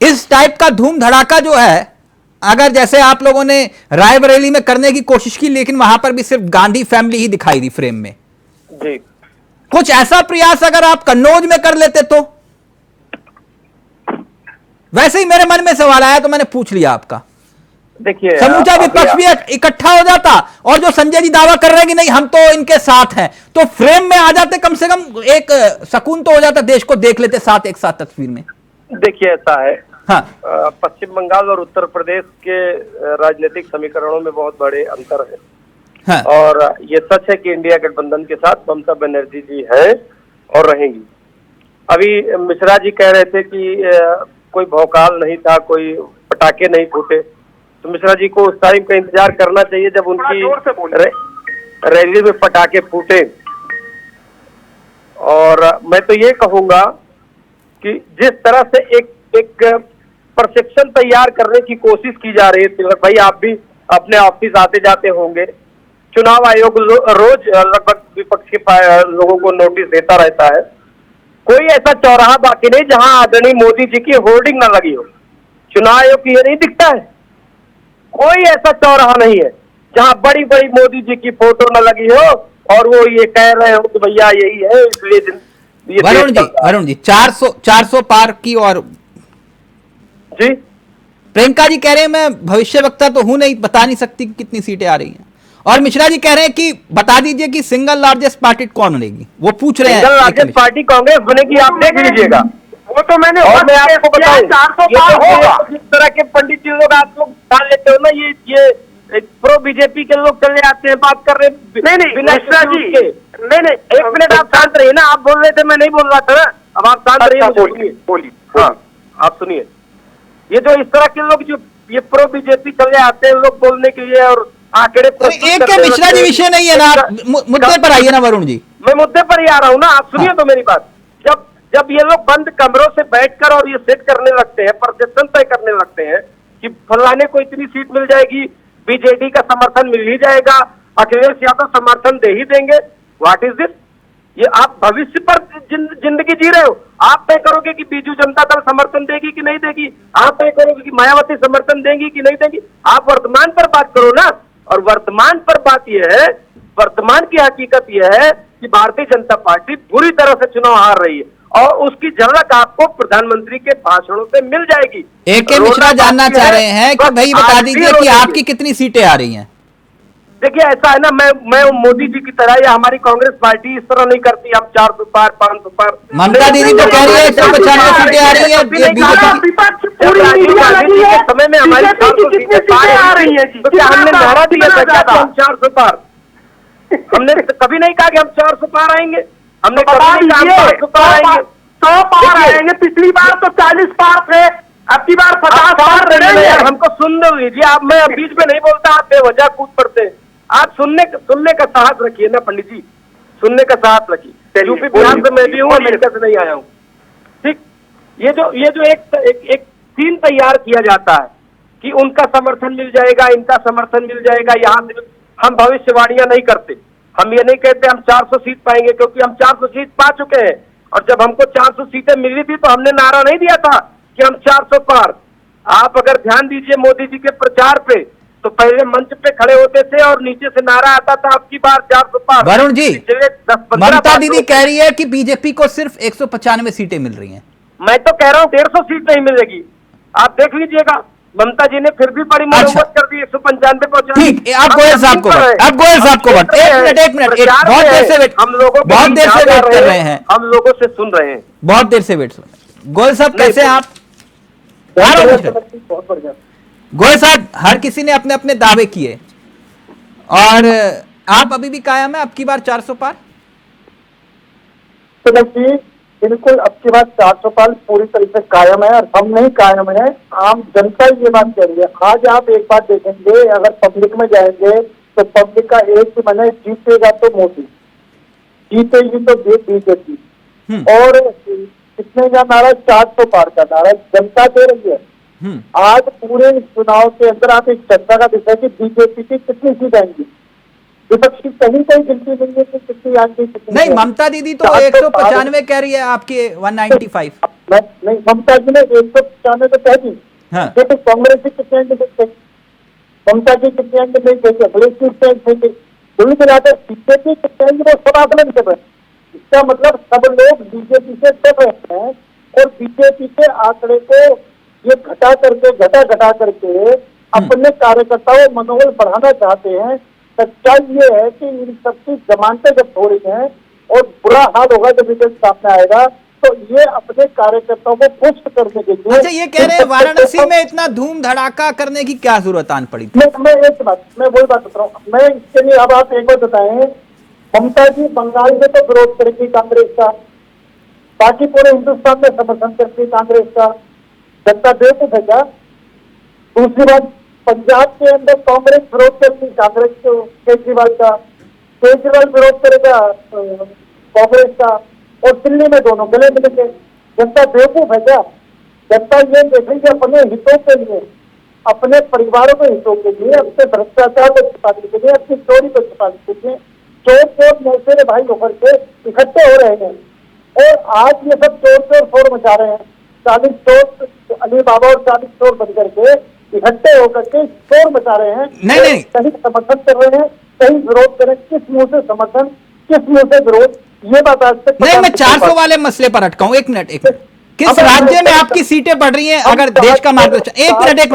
इस टाइप का धूम धड़ाका जो है, अगर जैसे आप लोगों ने रायबरेली में करने की कोशिश की, लेकिन वहां पर भी सिर्फ गांधी फैमिली ही दिखाई दी फ्रेम में जी, कुछ ऐसा प्रयास अगर आप कन्नौज में कर लेते तो? वैसे ही मेरे मन में सवाल आया तो मैंने पूछ लिया आपका। देखिए, समूचा विपक्ष भी इकट्ठा हो जाता, और जो संजय जी दावा कर रहे हैं कि नहीं हम तो इनके साथ हैं, तो फ्रेम में आ जाते, कम से कम एक सुकून तो हो जाता, देश को देख लेते साथ एक साथ तस्वीर में। देखिए ऐसा है, हाँ, पश्चिम बंगाल और उत्तर प्रदेश के राजनीतिक समीकरणों में बहुत बड़े अंतर है। हाँ। और ये सच है कि इंडिया गठबंधन के साथ ममता बनर्जी जी है और रहेंगी। अभी मिश्रा जी कह रहे थे कि कोई भौकाल नहीं था, कोई पटाखे नहीं फूटे, तो मिश्रा जी को उस टाइम का इंतजार करना चाहिए जब उनकी रैली में पटाखे फूटे। और मैं तो ये कहूंगा कि जिस तरह से एक परसेप्शन तैयार करने की कोशिश की जा रही है, तिलक भाई आप भी अपने ऑफिस आते जाते होंगे, चुनाव आयोग रोज लगभग विपक्ष के लोगों को नोटिस देता रहता है। कोई ऐसा चौराहा बाकी नहीं जहां आदरणीय मोदी जी की होर्डिंग न लगी हो। चुनाव आयोग की ये नहीं दिखता है, कोई ऐसा चौराहा नहीं है जहां बड़ी बड़ी मोदी जी की फोटो न लगी हो और वो ये कह रहे हो कि भैया यही है, इसलिए ये वरुण जी 400 पार की। और जी प्रियंका जी कह रहे हैं मैं भविष्यवक्ता तो हूं नहीं, बता नहीं सकती कि कितनी सीटें आ रही हैं। और मिश्रा जी कह रहे हैं कि बता दीजिए कि सिंगल लार्जेस्ट पार्टी कौन बनेगी, वो पूछ रहे हैं। सिंगल लार्जेस्ट पार्टी कांग्रेस बनेगी, आप देख लीजिएगा। वो तो मैंने और मैं आपको बताऊं 400 पार होगा। जिस तरह के पंडित जी लोग आप लोग डाल लेते हो ना, ये प्रो बीजेपी के लोग चले आते हैं, बात कर रहे। नहीं मिश्रा जी, नहीं एक मिनट आप शांत रहिए ना। आप बोल रहे थे, मैं नहीं बोल रहा था ना। अब आप शांत रहिए, बोलिए। हाँ आप सुनिए, ये जो इस तरह के लोग जो ये प्रो बीजेपी चले आते हैं लोग बोलने के लिए और आंकड़े एक के मिश्रा जी विषय नहीं है ना, आप मुद्दे पर आइए ना वरुण जी। मैं मुद्दे पर ही आ रहा हूँ ना, आप सुनिए तो मेरी बात। जब ये लोग बंद कमरों से बैठकर और ये सेट करने लगते हैं, परसेप्शन तय करने लगते हैं कि फलाने को इतनी सीट मिल जाएगी, बीजेडी का समर्थन मिल ही जाएगा, अखिलेश यादव समर्थन दे ही देंगे। What is this? ये आप भविष्य पर जिंदगी जी रहे हो। आप तय करोगे कि बीजू जनता दल समर्थन देगी कि नहीं देगी, आप तय करोगे कि मायावती समर्थन देंगी कि नहीं देंगी। आप वर्तमान पर बात करो ना। और वर्तमान पर बात यह है, वर्तमान की हकीकत यह है कि भारतीय जनता पार्टी बुरी तरह से चुनाव हार रही है और उसकी झलक आपको प्रधानमंत्री के भाषणों से मिल जाएगी। AK मिश्रा जानना चाह रहे हैं कि भाई बता दीजिए कि आपकी कितनी सीटें आ रही हैं। देखिए ऐसा है ना, मैं मोदी जी की तरह या हमारी कांग्रेस पार्टी इस तरह नहीं करती। हम 400 पार 500 पार। ममता दीदी तो कह रही है 195 सीटें आ रही है। समय में हमारी 400 सीटें आ रही है, तो क्या हमने नारा दिया था क्या हम 400 पार? हमने कभी नहीं कहा कि हम 400 पार आएंगे। हमने कभी नहीं कहा 400 पार आएंगे, 100 पार आएंगे। पिछली बार तो 40 पार थे, अब की बार 50 पार रहेंगे। हमको सुन लीजिए आप, मैं बीच में नहीं बोलता, आप बेवजह कूद पड़ते हैं। आप सुनने का साहस रखिए ना पंडित जी, सुनने का साहस रखिए। यूपी बिहार से मैं भी हूँ, अमेरिका से नहीं आया हूँ। ठीक, ये जो एक सीन तैयार किया जाता है कि उनका समर्थन मिल जाएगा, इनका समर्थन मिल जाएगा, यहाँ से हम भविष्यवाणियां नहीं करते। हम ये नहीं कहते हम 400 सीट पाएंगे, क्योंकि हम 400 सीट पा चुके हैं। और जब हमको 400 सीटें मिली थी तो हमने नारा नहीं दिया था कि हम 400 पार। आप अगर ध्यान दीजिए मोदी जी के प्रचार पे, तो पहले मंच पे खड़े होते थे और नीचे से नारा आता था अब की बार 400 पार। वरुण जी, ममता दीदी कह रही है कि बीजेपी को सिर्फ 195 सीटें मिल रही हैं। मैं तो कह रहा हूँ 150 सीट नहीं मिलेगी। आप देख लीजिएगा, ममता जी ने फिर भी बड़ी मरम्मत कर दी, 195 पहुंचा। ठीक, आप गोयल साहब को एक मिनट बहुत देर से वेट, हम लोगों बहुत देर से वेट कर रहे हैं, हम लोगों से सुन रहे हैं, बहुत देर से वेट सुन रहे हैं। गोयल साहब कैसे हैं आप? बहुत बढ़िया। गोयल साहब, हर किसी ने अपने अपने दावे किए और आप अभी भी कायम है अब की बार 400 पार? बिल्कुल अब की बात 400 पार पूरी तरीके से कायम है और हम नहीं कायम है, आम जनता ये बात कह रही है। आज आप एक बात देखेंगे, अगर पब्लिक में जाएंगे तो पब्लिक का एक ही मन है, जीतेगा तो मोदी, जीतेगी तो बीजेपी। और कितने का नारा? 400 पार का नारा जनता दे रही है। आज पूरे चुनाव के अंदर आप एक चर्चा का विषय कि बीजेपी की कितनी सीट आएंगी, विपक्षी कहीं गिनती नहीं है कि कितनी आएंगी। नहीं, ममता दीदी तो 195 कह रही है, आपके 195। नहीं, ममता जी ने 195 तो कह दी, लेकिन कांग्रेस की कितने आएंगे देखते, ममता जी कितने आएंगे नहीं देखते, अखिलेश जी कुल मिलाकर बीजेपी कितने आएंगे वो सब आकलन कर रहे हैं। इसका मतलब सब लोग बीजेपी से डर रहे हैं और बीजेपी के आंकड़े को ये घटा करके अपने कार्यकर्ताओं मनोबल बढ़ाना चाहते हैं। सच्चाई ये है कि इन सबकी जमानतें जब हो रही हैं और बुरा हाल होगा जब रिजल्ट सामने आएगा, तो ये अपने कार्यकर्ताओं को पुष्ट करने के लिए। अच्छा, ये कह रहे हैं वाराणसी में इतना धूम धड़ाका करने की क्या जरूरत आन पड़ी? मैं वही बात बता रहा हूँ। मैं इसके लिए अब आप एक बार बताएं, ममता जी बंगाल में तो विरोध करेगी कांग्रेस का, बाकी पूरे हिंदुस्तान में समर्थन करती कांग्रेस का, जनता बेवकूफ है क्या? दूसरी बात, पंजाब के अंदर कांग्रेस विरोध करती कांग्रेस को, केजरीवाल का, केजरीवाल विरोध करेगा कांग्रेस का, और दिल्ली में दोनों गले मिलेंगे। जनता बेवकूफ है क्या? जनता ये देखेंगे अपने हितों के लिए, अपने परिवारों के हितों के लिए, अपने भ्रष्टाचार को छिपाने के लिए, अपनी चोरी को छिपाने के लिए चोर मौसेरे भाई होकर के इकट्ठे हो रहे हैं। और आज ये सब चोर शोर मचा रहे हैं, 40 चोर अली बाबा और 40 चोर बन करके इकट्ठे होकर के शोर मचा रहे हैं। नहीं, कहीं समर्थन कर रहे हैं, कहीं विरोध करें। किस मुंह से समर्थन, किस मुंह से विरोध, ये बात आज तक नहीं, मैं 400 वाले मसले पर अटका हूं। एक मिनट। किस राज्य में आपकी सीटें बढ़ रही हैं? अगर देश का मार्गदर्शन, एक मिनट,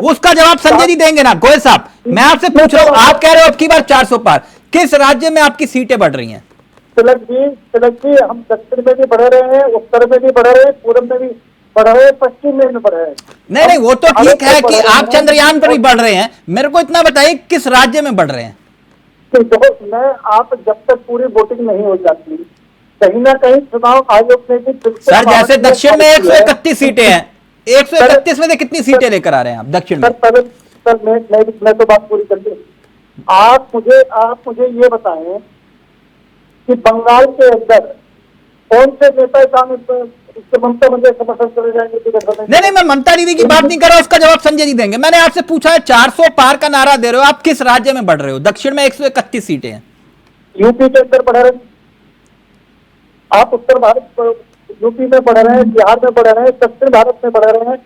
उसका जवाब संजय जी देंगे ना। गोयल साहब, मैं आपसे पूछ रहा हूं, आप कह रहे हो अब की बार 400 पार, किस राज्य में आपकी सीटें बढ़ रही हैं? तिलक जी, हम दक्षिण में भी बढ़ रहे हैं, उत्तर में भी बढ़ रहे हैं, पूर्व में भी बढ़ रहे हैं, पश्चिम में भी बढ़ रहे हैं। नहीं, वो तो ठीक है कि आप चंद्रयान पर भी बढ़ रहे हैं। मेरे को इतना बताइए किस राज्य में बढ़ रहे हैं? तो आप जब तक पूरी वोटिंग नहीं हो जाती, कहीं ना कहीं चुनाव आयोग ने भी सर, जैसे दक्षिण में 131 सीटें हैं, 131 में से कितनी सीटें लेकर आ रहे हैं आप दक्षिण में? सर मैं तो बात पूरी कर दी। आप मुझे ये बताएं कि बंगाल के अंदर कौन से नेता ममता मुझे समर्थन चले जाएंगे? नहीं, मैं ममता दीदी की बात नहीं कर रहा, उसका जवाब संजय जी देंगे। मैंने आपसे पूछा है 400 पार का नारा दे रहे हो, आप किस राज्य में बढ़ रहे हो? दक्षिण में 131 सीटें हैं, यूपी के अंदर बढ़ रहे हैं, आप उत्तर भारत यूपी में बढ़ रहे हैं, बिहार में बढ़ रहे हैं, दक्षिण भारत में बढ़ रहे हैं।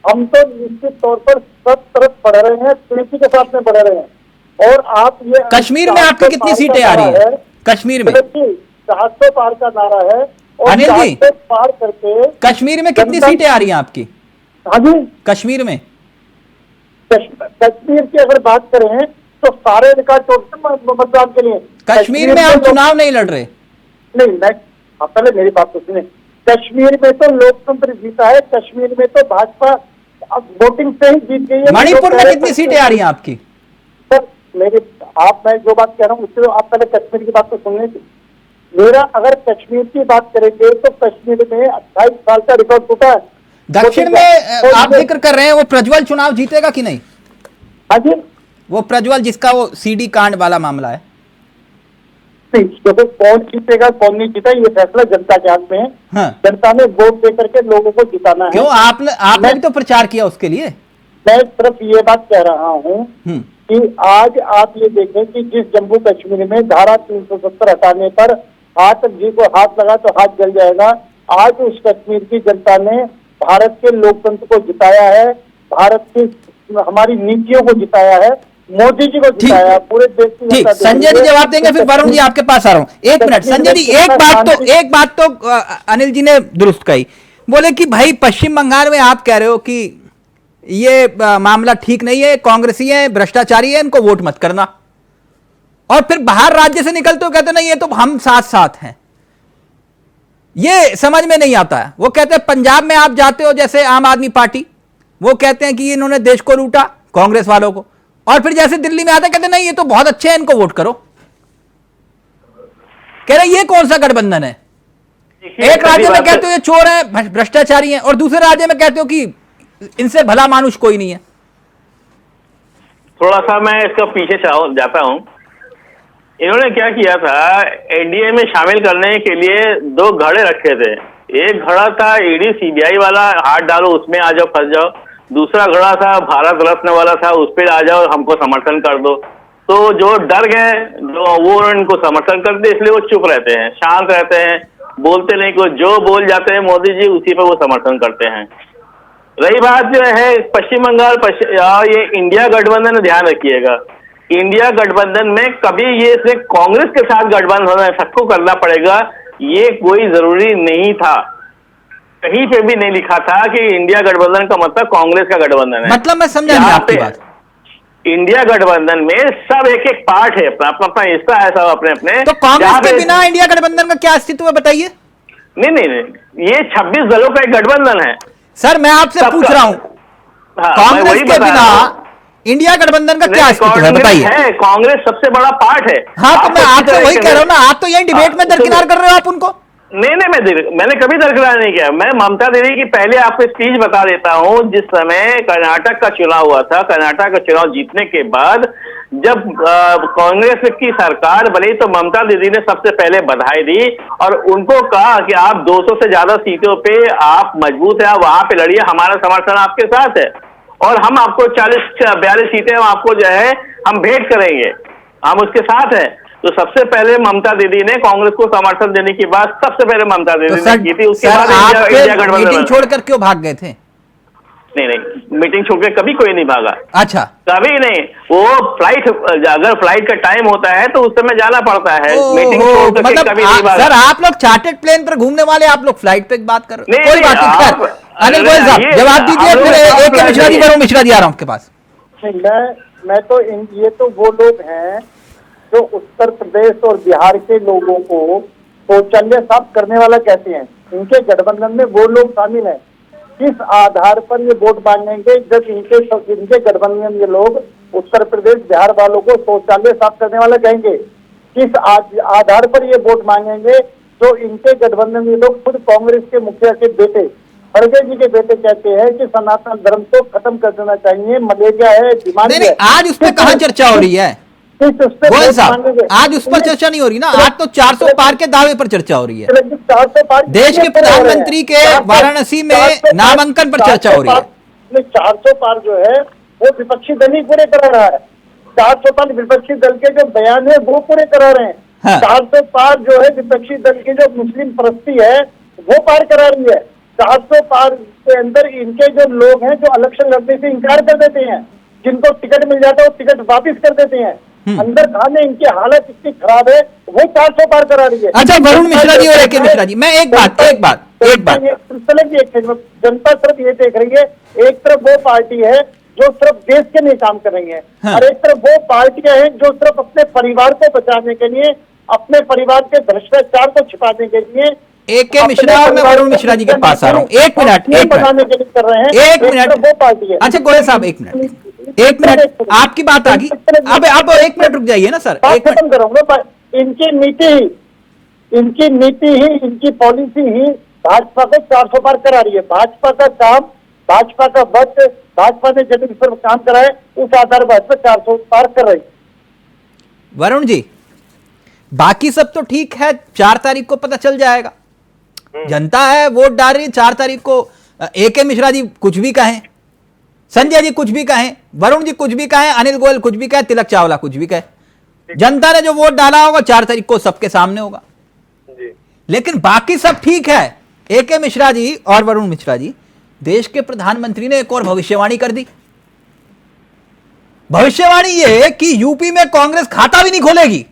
हम तो निश्चित तौर पर सब तरफ बढ़ रहे हैं, तेजी के साथ में बढ़ रहे हैं। और आप ये कश्मीर में आपकी कितनी सीटें आ रही है? कश्मीर में 400 पार का नारा है, और अनिल जी, पार करके कश्मीर में कितनी सीटें आ रही हैं आपकी? हाँ जी, कश्मीर में, कश्मीर की अगर बात करें तो सारे रिकॉर्ड टोटल मतदान के लिए कश्मीर में आप चुनाव नहीं लड़ रहे? नहीं, मैं पहले मेरी बात तो सुने। कश्मीर में तो लोकतंत्र जीता है, कश्मीर में तो भाजपा वोटिंग से ही जीत गई है। मणिपुर में कितनी सीटें आ रही हैं आपकी? सर मैं जो बात कह रहा हूँ उससे आप पहले कश्मीर की बात तो सुनने थी। मेरा अगर कश्मीर की बात करेंगे तो कश्मीर में 28 साल का रिकॉर्ड टूटा है। दक्षिण में आप जिक्र कर रहे हैं, वो प्रज्वल चुनाव जीतेगा कि नहीं? हाँ जी, वो प्रज्वल जिसका वो सीडी कांड वाला मामला है, तो कौन जीतेगा कौन नहीं जीता ये फैसला जनता के हाथ में है। हाँ। जनता ने वोट दे करके लोगों को जिताना है। क्यों? आपने भी तो प्रचार किया उसके लिए। मैं सिर्फ ये बात कह रहा हूँ कि आज आप ये देखें कि जिस जम्मू कश्मीर में धारा 370 हटाने पर हाथ जी को हाथ लगा तो हाथ जल जाएगा, आज उस कश्मीर की जनता ने भारत के लोकतंत्र को जिताया है, भारत की हमारी नीतियों को जिताया है, मोदी जी को जिताया है, पूरे देश की। ठीक, संजय जी जवाब देंगे, फिर वरुण जी आपके पास आ रहा हूं। एक मिनट संजय जी, एक बात तो अनिल जी ने दुरुस्त कही, बोले कि भाई पश्चिम बंगाल में आप कह रहे हो कि ये मामला ठीक नहीं है, कांग्रेसी है, भ्रष्टाचारी है, इनको वोट मत करना, और फिर बाहर राज्य से निकलते हो कहते नहीं ये तो हम साथ साथ हैं। ये समझ में नहीं आता है। वो कहते हैं पंजाब में आप जाते हो जैसे आम आदमी पार्टी, वो कहते हैं कि इन्होंने देश को लूटा कांग्रेस वालों को, और फिर जैसे दिल्ली में आते कहते नहीं ये तो बहुत अच्छे हैं, इनको वोट करो। कह रहे ये कौन सा गठबंधन है? एक राज्य में कहते हो ये चोर है, भ्रष्टाचारी हैं, और दूसरे राज्य में कहते हो कि इनसे भला मानुष कोई नहीं है। थोड़ा सा मैं इसका पीछे जाता हूं। इन्होंने क्या किया था, एनडीए में शामिल करने के लिए 2 घड़े रखे थे। एक घड़ा था ईडी सीबीआई वाला, हाथ डालो उसमें आ जाओ फंस जाओ। दूसरा घड़ा था भारत रत्न वाला था, उस पर आ जाओ हमको समर्थन कर दो। तो जो डर गए वो इनको समर्थन करते, इसलिए वो चुप रहते हैं, शांत रहते हैं, बोलते नहीं, को जो बोल जाते हैं मोदी जी उसी पर वो समर्थन करते हैं। रही बात जो है पश्चिम बंगाल ये इंडिया गठबंधन, ध्यान रखिएगा, इंडिया गठबंधन में कभी ये सिर्फ कांग्रेस के साथ गठबंधन सबको करना पड़ेगा, ये कोई जरूरी नहीं था। कहीं पे भी नहीं लिखा था कि इंडिया गठबंधन का मतलब कांग्रेस का गठबंधन है। मतलब मैं समझा नहीं आपकी बात। इंडिया गठबंधन में सब एक एक पार्ट है, अपना अपना हिस्सा है, सब अपने अपने। तो कांग्रेस के बिना इंडिया गठबंधन का क्या अस्तित्व है बताइए? नहीं, ये 26 दलों का एक गठबंधन है। सर मैं आपसे पूछ रहा हूं, कांग्रेस के बिना इंडिया गठबंधन का क्या अस्तित्व है बताइए? कांग्रेस सबसे बड़ा पार्ट है। हाँ तो मैं आपसे वही कह रहा हूँ ना, आप तो यही डिबेट में दरकिनार कर रहे हो आप उनको। नहीं, मैंने कभी दरकिनार नहीं किया। मैं ममता दीदी की पहले आपको स्पीच बता देता हूँ। जिस समय कर्नाटक का चुनाव हुआ था, कर्नाटक का चुनाव जीतने के बाद जब कांग्रेस की सरकार बनी तो ममता दीदी ने सबसे पहले बधाई दी और उनको कहा कि आप 200 से ज्यादा सीटों पे आप मजबूत हैं, वहां पे लड़िए, हमारा समर्थन आपके साथ है और हम आपको 40-42 सीटें हम आपको जो है हम भेंट करेंगे, हम उसके साथ हैं। तो सबसे पहले ममता दीदी ने कांग्रेस को समर्थन देने की बात सबसे पहले ममता दीदी ने की थी। उसके बाद इंडिया गठबंधन मीटिंग छोड़कर क्यों भाग गए थे? नहीं, मीटिंग छोड़ के कभी कोई नहीं भागा। अच्छा, कभी नहीं। वो फ्लाइट, अगर फ्लाइट का टाइम होता है तो उस समय जाना पड़ता है। मीटिंग छोड़ के मतलब कभी नहीं भागा। सर, आप लोग चार्टर्ड प्लेन पर घूमने वाले, आप लोग फ्लाइट पे बात कर रहे हो? नहीं, कोई बात नहीं। आप- अनिल गोयल साहब ये- जवाब दीजिए, आप फिर लोग- एक मिश्रा जी, वरुण मिश्रा जी आ रहा हूं आपके पास। मैं तो ये तो वो लोग हैं जो उत्तर प्रदेश और बिहार के लोगों को शौचालय साफ करने वाला कहते हैं। इनके गठबंधन में वो लोग शामिल हैं। किस आधार पर ये वोट मांगेंगे जब इनके गठबंधन में ये लोग उत्तर प्रदेश बिहार वालों को शौचालय साफ करने वाला कहेंगे? किस आधार पर ये वोट मांगेंगे जो इनके गठबंधन में लोग खुद कांग्रेस के मुखिया के बेटे, खड़गे जी के बेटे कहते हैं कि सनातन धर्म को खत्म कर देना चाहिए, मलेरिया है, बीमारी है। आज उस पर कहाँ चर्चा हो रही है गोयल साहब? आज उस पर चर्चा नहीं हो रही ना, आज तो 400 पार के दावे पर चर्चा हो रही है। 400 पार देश के प्रधानमंत्री के वाराणसी में नामांकन पर चर्चा हो रही है। 400 पार जो है वो विपक्षी दल ही पूरे करा रहा है। 400 पार विपक्षी दल के जो बयान है वो पूरे करा रहे हैं। 400 पार जो है विपक्षी दल की जो मुस्लिम परस्ती है वो पार करा रही है। 400 पार के अंदर इनके जो लोग हैं जो इलेक्शन लड़ने से इनकार कर देते हैं, जिनको टिकट मिल जाता है वो टिकट वापिस कर देते हैं। अंदर खाने इनकी हालत इतनी खराब है, वो 400 पार करा रही है। अच्छा, वरुण मिश्रा जी और AK मिश्रा जी, मैं एक बात जनता सिर्फ ये देख रही है, एक तरफ वो पार्टी है जो सिर्फ देश के लिए काम कर रही है, और एक तरफ वो पार्टियां हैं जो सिर्फ अपने परिवार को बचाने के लिए, अपने परिवार के भ्रष्टाचार को छिपाने के लिए AK मिश्रा और मैं वरुण मिश्रा जी के पास आ रहा हूँ। एक मिनट बनाने के लिए कर रहे हैं। एक मिनट वो पार्टी है। अच्छा गोयल साहब, एक मिनट आपकी बात आ गई। अब एक मिनट रुक जाइए ना सर, बात खत्म करूंगा। इनकी नीति ही इनकी पॉलिसी ही भाजपा को 400 पार करा रही है। भाजपा का काम, भाजपा का वक्त, भाजपा ने जब इस पर काम करा है उस आधार पर भाजपा 400 पार कर रही। वरुण जी, बाकी सब तो ठीक है, 4 तारीख को पता चल जाएगा। जनता है, वोट डाल रही है 4 तारीख को। AK मिश्रा जी कुछ भी कहें, संजय जी कुछ भी कहें, वरुण जी कुछ भी कहें, अनिल गोयल कुछ भी कहे, तिलक चावला कुछ भी कहे, जनता ने जो वोट डाला होगा 4 तारीख को सबके सामने होगा। लेकिन बाकी सब ठीक है। AK मिश्रा जी और वरुण मिश्रा जी, देश के प्रधानमंत्री ने एक और भविष्यवाणी कर दी। भविष्यवाणी ये कि यूपी में कांग्रेस खाता भी नहीं खोलेगी।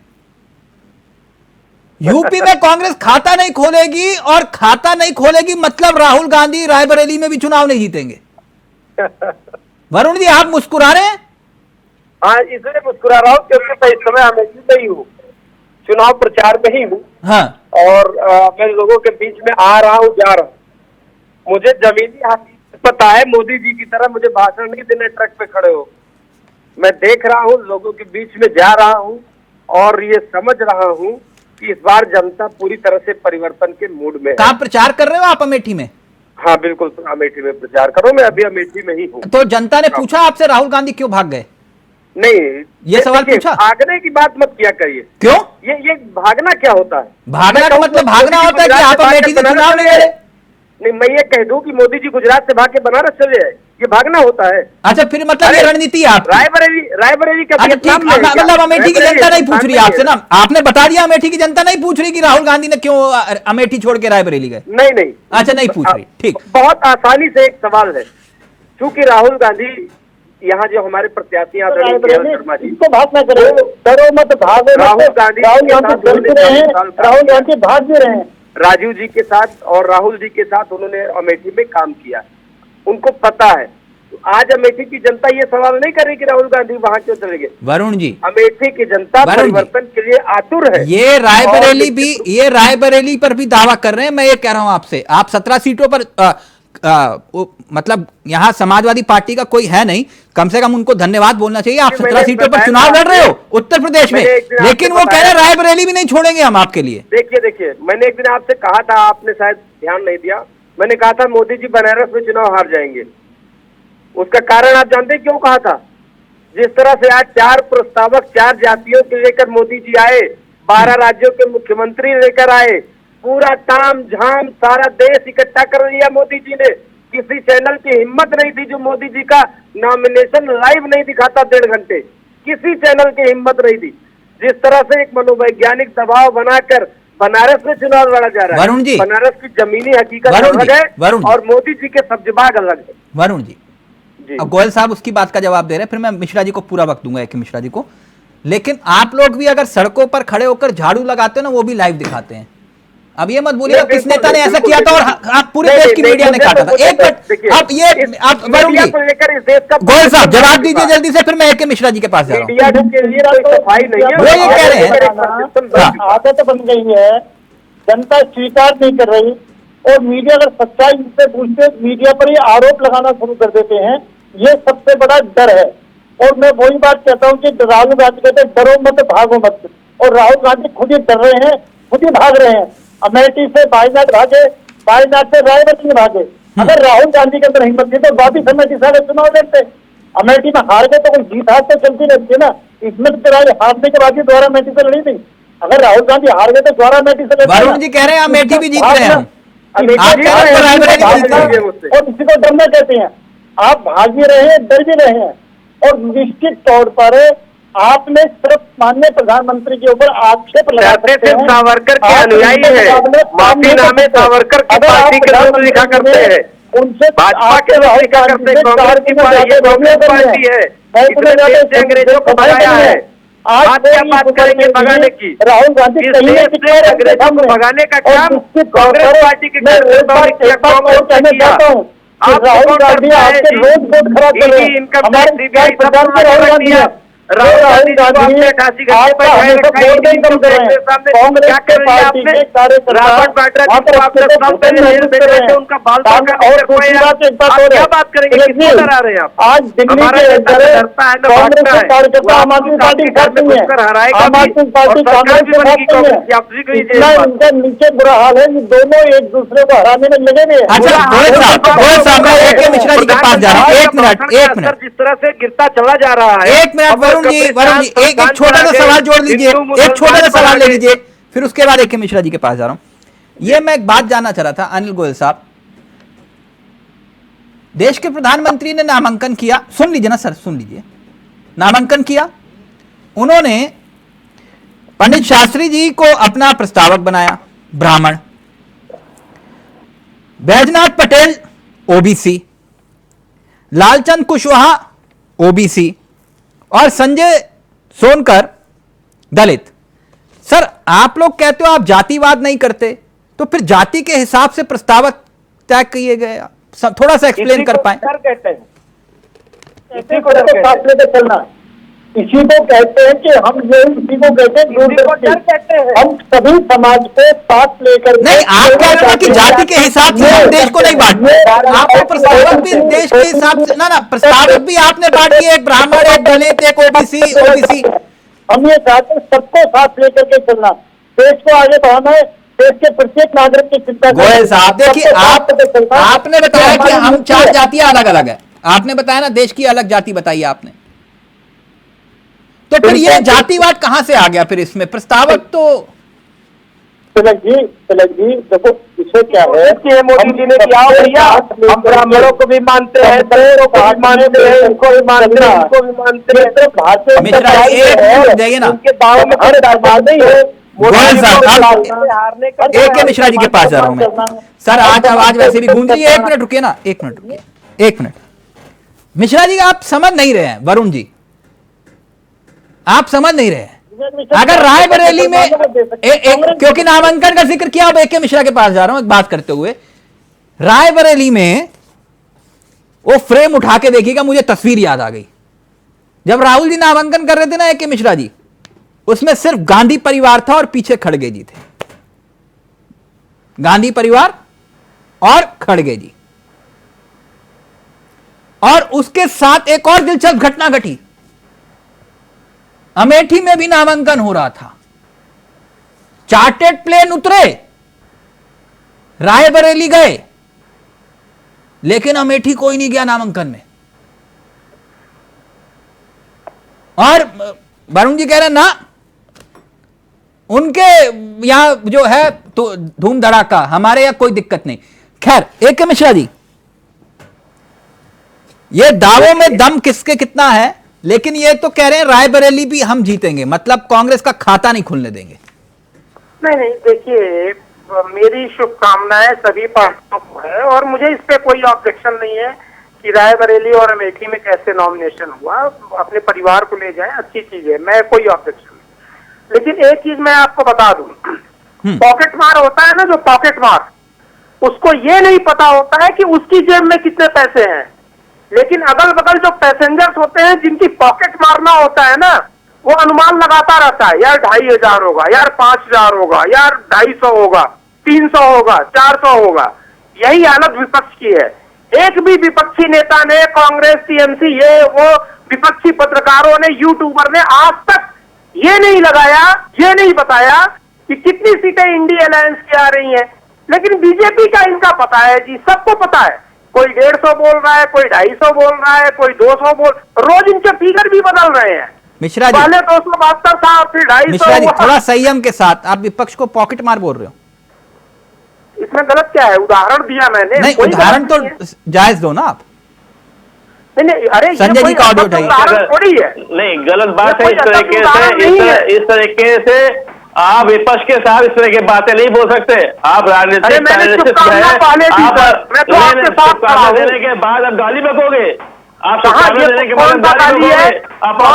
यूपी में कांग्रेस खाता नहीं खोलेगी, और खाता नहीं खोलेगी मतलब राहुल गांधी रायबरेली में भी चुनाव नहीं जीतेंगे। वरुण जी, आप मुस्कुरा रहे हैं? हाँ, इसलिए मुस्कुरा रहा हूँ क्योंकि मैं इस समय अमेठी में ही हूँ, चुनाव प्रचार में ही हूँ। हाँ। और मैं लोगों के बीच में आ रहा हूँ, जा रहा हूँ। मुझे जमीनी हकीकत पता है। मोदी जी की तरह मुझे भाषण नहीं देने ट्रक पे खड़े हो। मैं देख रहा हूँ, लोगों के बीच में जा रहा हूँ और ये समझ रहा हूँ कि इस बार जनता पूरी तरह से परिवर्तन के मूड में है। कहाँ प्रचार कर रहे हो आप? अमेठी में? हाँ बिल्कुल, अमेठी में प्रचार करो। मैं अभी अमेठी में ही हूँ। तो जनता ने पूछा आपसे राहुल गांधी क्यों भाग गए? नहीं, ये सवाल पूछा? भागने की बात मत किया करिए। क्यों? ये भागना क्या होता है? भागना का मतलब भागना होता है कि आप अमेठी से चुनाव नहीं लड़े? नहीं, मैं ये कह दूं कि मोदी जी गुजरात से भाग के बनारस चले आए, ये भागना होता है? अच्छा, फिर मतलब ये रणनीति है आपकी? रायबरेली का मतलब अमेठी की जनता नहीं पूछ रही आपसे ना? आपने बता दिया अमेठी की जनता नहीं पूछ रही कि राहुल गांधी ने क्यों अमेठी छोड़ के रायबरेली गए? नहीं। अच्छा, नहीं पूछ रही, ठीक। बहुत आसानी से एक सवाल है, क्योंकि राहुल गांधी यहाँ जो हमारे प्रत्याशी शर्मा जी इसको भाग ना करो, डरो मत, भागो। राहुल गांधी भाग भी रहे हैं। राजीव जी के साथ और राहुल जी के साथ उन्होंने अमेठी में काम किया, उनको पता है। तो आज अमेठी की जनता ये सवाल नहीं कर रही कि राहुल गांधी वहां क्यों चले गए। वरुण जी, अमेठी की जनता परिवर्तन के लिए आतुर है। ये रायबरेली पर भी दावा कर रहे हैं। मैं ये कह रहा हूं आपसे, आप 17 सीटों पर मतलब यहां समाजवादी पार्टी का कोई है नहीं, कम से कम उनको धन्यवाद बोलना चाहिए। आप 17 सीटों पर चुनाव लड़ रहे हो उत्तर प्रदेश में, लेकिन वो कह रहे हैं रायबरेली भी नहीं छोड़ेंगे हम आपके लिए। देखिए, मैंने एक दिन आपसे कहा था, आपने शायद ध्यान नहीं दिया। मैंने कहा था मोदी जी बनारस में चुनाव हार जाएंगे। उसका कारण आप जानते क्यों कहा था? जिस तरह से आज 4 प्रस्तावक 4 जातियों के लेकर मोदी जी आए, 12 राज्यों के मुख्यमंत्री लेकर आए, पूरा ताम झाम सारा देश इकट्ठा कर लिया मोदी जी ने। किसी चैनल की हिम्मत नहीं थी जो मोदी जी का नॉमिनेशन लाइव नहीं दिखाता 1.5 घंटे, किसी चैनल की हिम्मत नहीं थी। जिस तरह से एक मनोवैज्ञानिक दबाव बनाकर बनारस में चुनाव लड़ा जा रहा है, वरुण जी, बनारस की जमीनी हकीकत अलग है और मोदी जी के सब्जबाग अलग है। वरुण जी, अब गोयल साहब उसकी बात का जवाब दे रहे हैं, फिर मैं मिश्रा जी को पूरा वक्त दूंगा, एक मिश्रा जी को। लेकिन आप लोग भी अगर सड़कों पर खड़े होकर झाड़ू लगाते हो ना, वो भी लाइव दिखाते हैं। अब ये मत बोलिए किस नेता ने ऐसा किया था और आप पूरे देश की मीडिया ने काटा था। एक मिनट, आप ये आप वरुण जी, गोयल साहब जवाब दीजिए जल्दी से, फिर मैं एक मिश्रा जी के पास जा रहा हूँ। वो ये कह रहे हैं आदत बन गई है, जनता स्वीकार नहीं कर रही, और मीडिया अगर सच्चाई से पूछते मीडिया पर ये आरोप लगाना शुरू कर देते हैं। ये सबसे बड़ा डर है। और मैं वही बात कहता हूँ कि राहुल गांधी कहते हैं डरो मत भागो मत, और राहुल गांधी खुद ही डर रहे हैं, खुद ही भाग रहे हैं। अमेठी से बाईनाथ भागे, बाईनाथ से रायबरेली भागे। अगर राहुल गांधी के अंदर हिम्मत थी तो वापिस अमेठी से चुनाव लड़ते। अमेठी में हार गए तो कोई जीत हार तो चलती रहती है ना, इसमें तो हारने के बाद ही दोबारा अमेठी से लड़ी थी। अगर राहुल गांधी हार गए तो दोबारा अमेठी से लड़ते। वरुण जी कह रहे हैं अमेठी भी जीत रहे हैं, और इसी को डरना कहते हैं। आप भाग भी रहे हैं, डर भी रहे हैं, और निश्चित तौर पर आपने सिर्फ माननीय प्रधानमंत्री के ऊपर आक्षेप लगाते थे। सावरकर के अनुयायी है, माफीनामे सावरकर की पार्टी के लोग लिखा करते हैं, उनसे भाजपा के लोग लिखा करते हैं, कांग्रेस की पार्टी है, इसने अंग्रेजों को भगाया है। आज क्या बात करेंगे भगाने की? राहुल गांधी अंग्रेजों को भगाने का काम कांग्रेस पार्टी के कहना चाहता हूँ। राहुल गांधी आपके रोज वोट खराब कर रहे हैं। हमारे सीबीआई प्रधान के राहुल गांधी है। राहुल गांधी कांग्रेस के पार्टी के उनका बाल क्या बात करेंगे? आज दिल्ली के अंदर कांग्रेस के कार्यकर्ता आम आदमी पार्टी साथ नहीं है, आम आदमी पार्टी कांग्रेस के साथ नहीं है। इतना इनका नीचे बुरा हाल है, दोनों एक दूसरे को हराने में लगे हुए हैं। मिश्रा जी के पास जा रहा हूं, एक मिनट जिस तरह से गिरता चला जा रहा है। एक मिनट वरुण जी एक छोटा सा सवाल जोड़ लीजिए, एक छोटा सा सवाल ले लीजिए, फिर उसके बाद एक मिश्रा जी के पास जा रहा हूं। ये मैं एक बात जानना चाह रहा था, अनिल गोयल साहब, देश के प्रधानमंत्री ने नामांकन किया, सुन लीजिए ना सर, सुन लीजिए, नामांकन किया, उन्होंने पंडित शास्त्री जी को अपना प्रस्तावक बनाया, ब्राह्मण, बैजनाथ पटेल ओबीसी, लालचंद कुशवाहा ओबीसी और संजय सोनकर दलित। सर आप लोग कहते हो आप जातिवाद नहीं करते, तो फिर जाति के हिसाब से प्रस्तावक तय किए गए, थोड़ा सा एक्सप्लेन कर पाए। कहते हैं इसी को फासले पे चलना, इसी को कहते हैं कि हम ये इसी को कहते हैं दूरदर्शी। हम सभी समाज को साथ लेकर, नहीं आप कह रहे हो कि जाति के हिसाब से हम देश को नहीं बांटते, आपको प्रस्तावक भी देश के हिसाब से ना प्रस्तावक भी आपने बांट दिए, एक ब्राह्मण, एक दलित, एक ओबीसी। हम ये चाहते हैं सबको साथ लेकर के चलना, देश को आगे बढ़ाना है, देश के प्रत्येक नागरिक की चिंता। गोयल साहब देखिए, आपने बताया कि हम 4 जातियां अलग अलग है, आपने बताया ना देश की अलग जाति बताई आपने, तो फिर ये जातिवाद कहां से आ गया? फिर इसमें प्रस्तावक तो तिलक जी देखो इसे क्या है कि मोदी जी ने किया भैया, हम ब्राह्मणों को भी मानते हैं, दलितों को भी मानते हैं, इनको भी मानते हैं, इनको भी मानते हैं। तो भाजपा जाइए ना, उनके दाव में हर दाव नहीं है। एक मिश्रा जी के पास जा रहा हूं मैं। सर आज आवाज वैसे भी गूंज रही है, 1 मिनट रुकिए ना, 1 मिनट रुकिए, 1 मिनट। मिश्रा जी आप समझ नहीं रहे हैं, वरुण जी आप समझ नहीं रहे हैं। अगर रायबरेली में क्योंकि नामांकन का जिक्र किया, अब AK मिश्रा के पास जा रहा हूं एक बात करते हुए, रायबरेली में वो फ्रेम उठा के देखिएगा, मुझे तस्वीर याद आ गई, जब राहुल जी नामांकन कर रहे थे ना AK मिश्रा जी, उसमें सिर्फ गांधी परिवार था और पीछे खड़गे जी थे, गांधी परिवार और खड़गे जी। और उसके साथ एक और दिलचस्प घटना घटी, अमेठी में भी नामांकन हो रहा था, चार्टर्ड प्लेन उतरे, रायबरेली गए, लेकिन अमेठी कोई नहीं गया नामांकन में। और वरुण जी कह रहे हैं ना, उनके यहां जो है तो धूम धड़ाका, हमारे यहां कोई दिक्कत नहीं। खैर AK मिश्रा जी, ये दावों में दम किसके कितना है, लेकिन ये तो कह रहे हैं रायबरेली भी हम जीतेंगे, मतलब कांग्रेस का खाता नहीं खुलने देंगे। नहीं देखिए, मेरी शुभकामनाएं सभी पार्टियों को है और मुझे इस पे कोई ऑब्जेक्शन नहीं है कि रायबरेली और अमेठी में कैसे नॉमिनेशन हुआ, अपने परिवार को ले जाए, अच्छी चीज है, मैं कोई ऑब्जेक्शन नहीं। लेकिन एक चीज मैं आपको बता दूं, पॉकेट मार होता है ना, जो पॉकेट मार, उसको ये नहीं पता होता है कि उसकी जेब में कितने पैसे हैं, लेकिन अगल बगल जो पैसेंजर्स होते हैं जिनकी पॉकेट मारना होता है ना, वो अनुमान लगाता रहता है, यार 2500 होगा, यार 5000 होगा, यार 250 होगा, 300 होगा, 400 होगा। यही हालत विपक्ष की है। एक भी विपक्षी नेता ने, कांग्रेस, टीएमसी, ये वो विपक्षी पत्रकारों ने, यूट्यूबर ने आज तक ये नहीं लगाया, ये नहीं बताया कि कितनी सीटें इंडी अलायंस की आ रही हैं। लेकिन बीजेपी का इनका पता है जी, सबको पता है। कोई 150 बोल रहा है, कोई 250 बोल रहा है, कोई 200 बोल, रोज इनके फिगर भी बदल रहे हैं। मिश्रा जी, पहले 272 था, फिर 250। मिश्रा जी, थोड़ा संयम के साथ, आप विपक्ष को पॉकेट मार बोल रहे हो। इसमें गलत क्या है? उदाहरण दिया मैंने। नहीं, उदाहरण तो जायज दो ना आप। नहीं, अरे संजय जी का ऑडियो उठाइए। थोड़ी है, नहीं, गलत बात है। इस तरीके से आप विपक्ष के साथ इस तरह की बातें नहीं बोल सकते। आप राजनीतिक देने के बाद अब गाली बकोगे, आप देने के बाद गाली बकोगे, आप कोई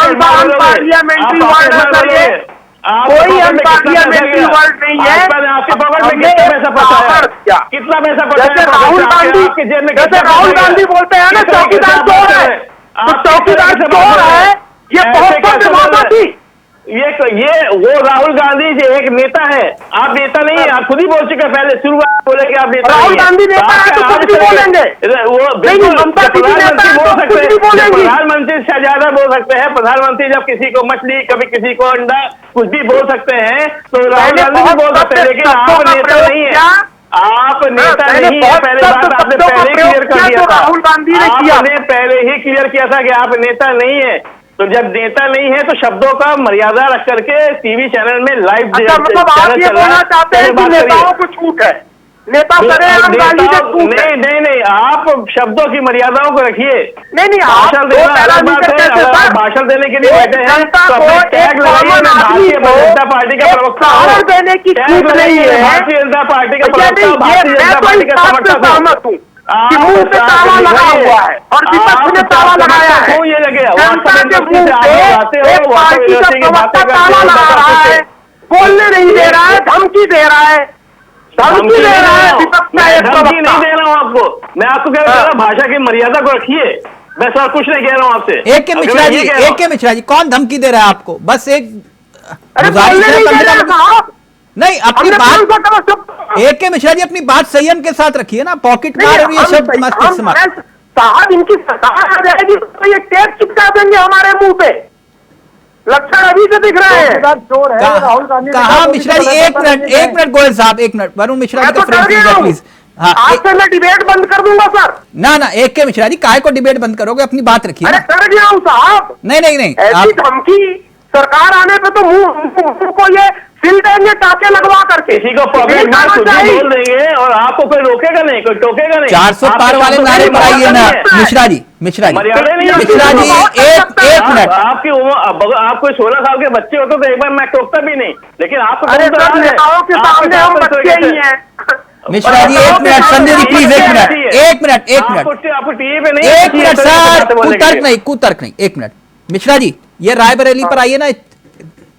अनपार्लियामेंट्री वर्ड नहीं है। आपके पॉकेट में कितना पैसा फंसा है? कितना पैसा फंसा है? राहुल गांधी, जैसे राहुल गांधी बोलते हैं ना चौकीदार चोर है, तो चौकीदार चोर है, ये बहुत बड़ी बात थी। ये वो राहुल गांधी जी एक नेता है, आप नेता नहीं है। आप खुद ही बोल चुके पहले शुरुआत बोले कि आप नेता। राहुल गांधी नेता है तो कुछ भी बोलेंगे, वो ममता दीदी नेता है तो कुछ भी बोलेंगे। प्रधानमंत्री शहजादा बोल सकते हैं, प्रधानमंत्री जब किसी को मछली, कभी किसी को अंडा, कुछ भी बोल सकते हैं, तो राहुल गांधी भी बोल सकते हैं। लेकिन आप नेता नहीं है, आप नेता नहीं है। पहले बात आपने पहले ही क्लियर कर दिया था, राहुल गांधी ने किया, आपने पहले ही क्लियर किया था कि आप नेता नहीं है। तो जब नेता नहीं है तो शब्दों का मर्यादा रख करके टीवी चैनल में लाइव मतलब आप ये बोलना चाहते हैं कि नेताओं को छूट है, नेता करे नहीं, आप शब्दों की मर्यादाओं को रखिए। नहीं, भाषण देने के लिए बैठे हैं तो भारतीय जनता पार्टी का प्रवक्ता देने की छूट नहीं है। भारतीय जनता पार्टी का प्रवक्ता, भारतीय जनता पार्टी का समर्थक हूँ। मुंह पे ताला लगा हुआ है और विपक्ष ने ताला लगाया है। ये लगे जनता के मुंह पे एक पार्टी का प्रवक्ता ताला लगा रहा है, बोलने नहीं दे रहा है, धमकी दे रहा है, धमकी दे रहा है विपक्ष का एक प्रवक्ता। नहीं दे रहा हूँ आपको, मैं आपको कह रहा हूँ भाषा की मर्यादा को रखिए, मैं सर कुछ नहीं कह रहा हूँ आपसे। एक के मिश्रा जी, कौन धमकी दे रहा है आपको? बस एक नहीं, अपनी बात एक के मिश्रा जी अपनी बात संयम के साथ रखिए ना। पॉकेट मार और ये शब्द मत इस्तेमाल। साहब इनकी सरकार आ जाएगी तो ये टेप चिपका देंगे हमारे मुंह पे, लक्षण अभी से दिख रहे हैं। राहुल गांधी कहा मिश्रा जी, एक मिनट गोयल साहब, एक मिनट, वरुण मिश्रा जी का फ्रेम प्लीज। हाँ, आज से मैं डिबेट बंद कर दूंगा सर। ना एक के मिश्रा जी, काहे को डिबेट बंद करोगे? अपनी बात रखिए। अरे कर गया हूँ साहब। नहीं, ऐसी धमकी सरकार आने पे तो मुंह को ये सिल देंगे टाके लगवा करके, किसी को पॉकेट मार कुछ भी बोल देंगे और आपको कोई रोकेगा नहीं, कोई टोकेगा नहीं। 400 पार वाले नारे पर आइए ना मिश्रा जी, एक मिनट। आपको 16 साल के बच्चे होते तो एक बार मैं टोकता भी नहीं, लेकिन आपको नेताओं के सामने हम बच्चे ही हैं। मिश्रा जी एक मिनट, संजय जी प्लीज एक मिनट आपको टीवी पे नहीं, एक मिनट सर, कुतर्क नहीं, एक मिनट। मिश्रा जी, ये रायबरेली पर आइए ना,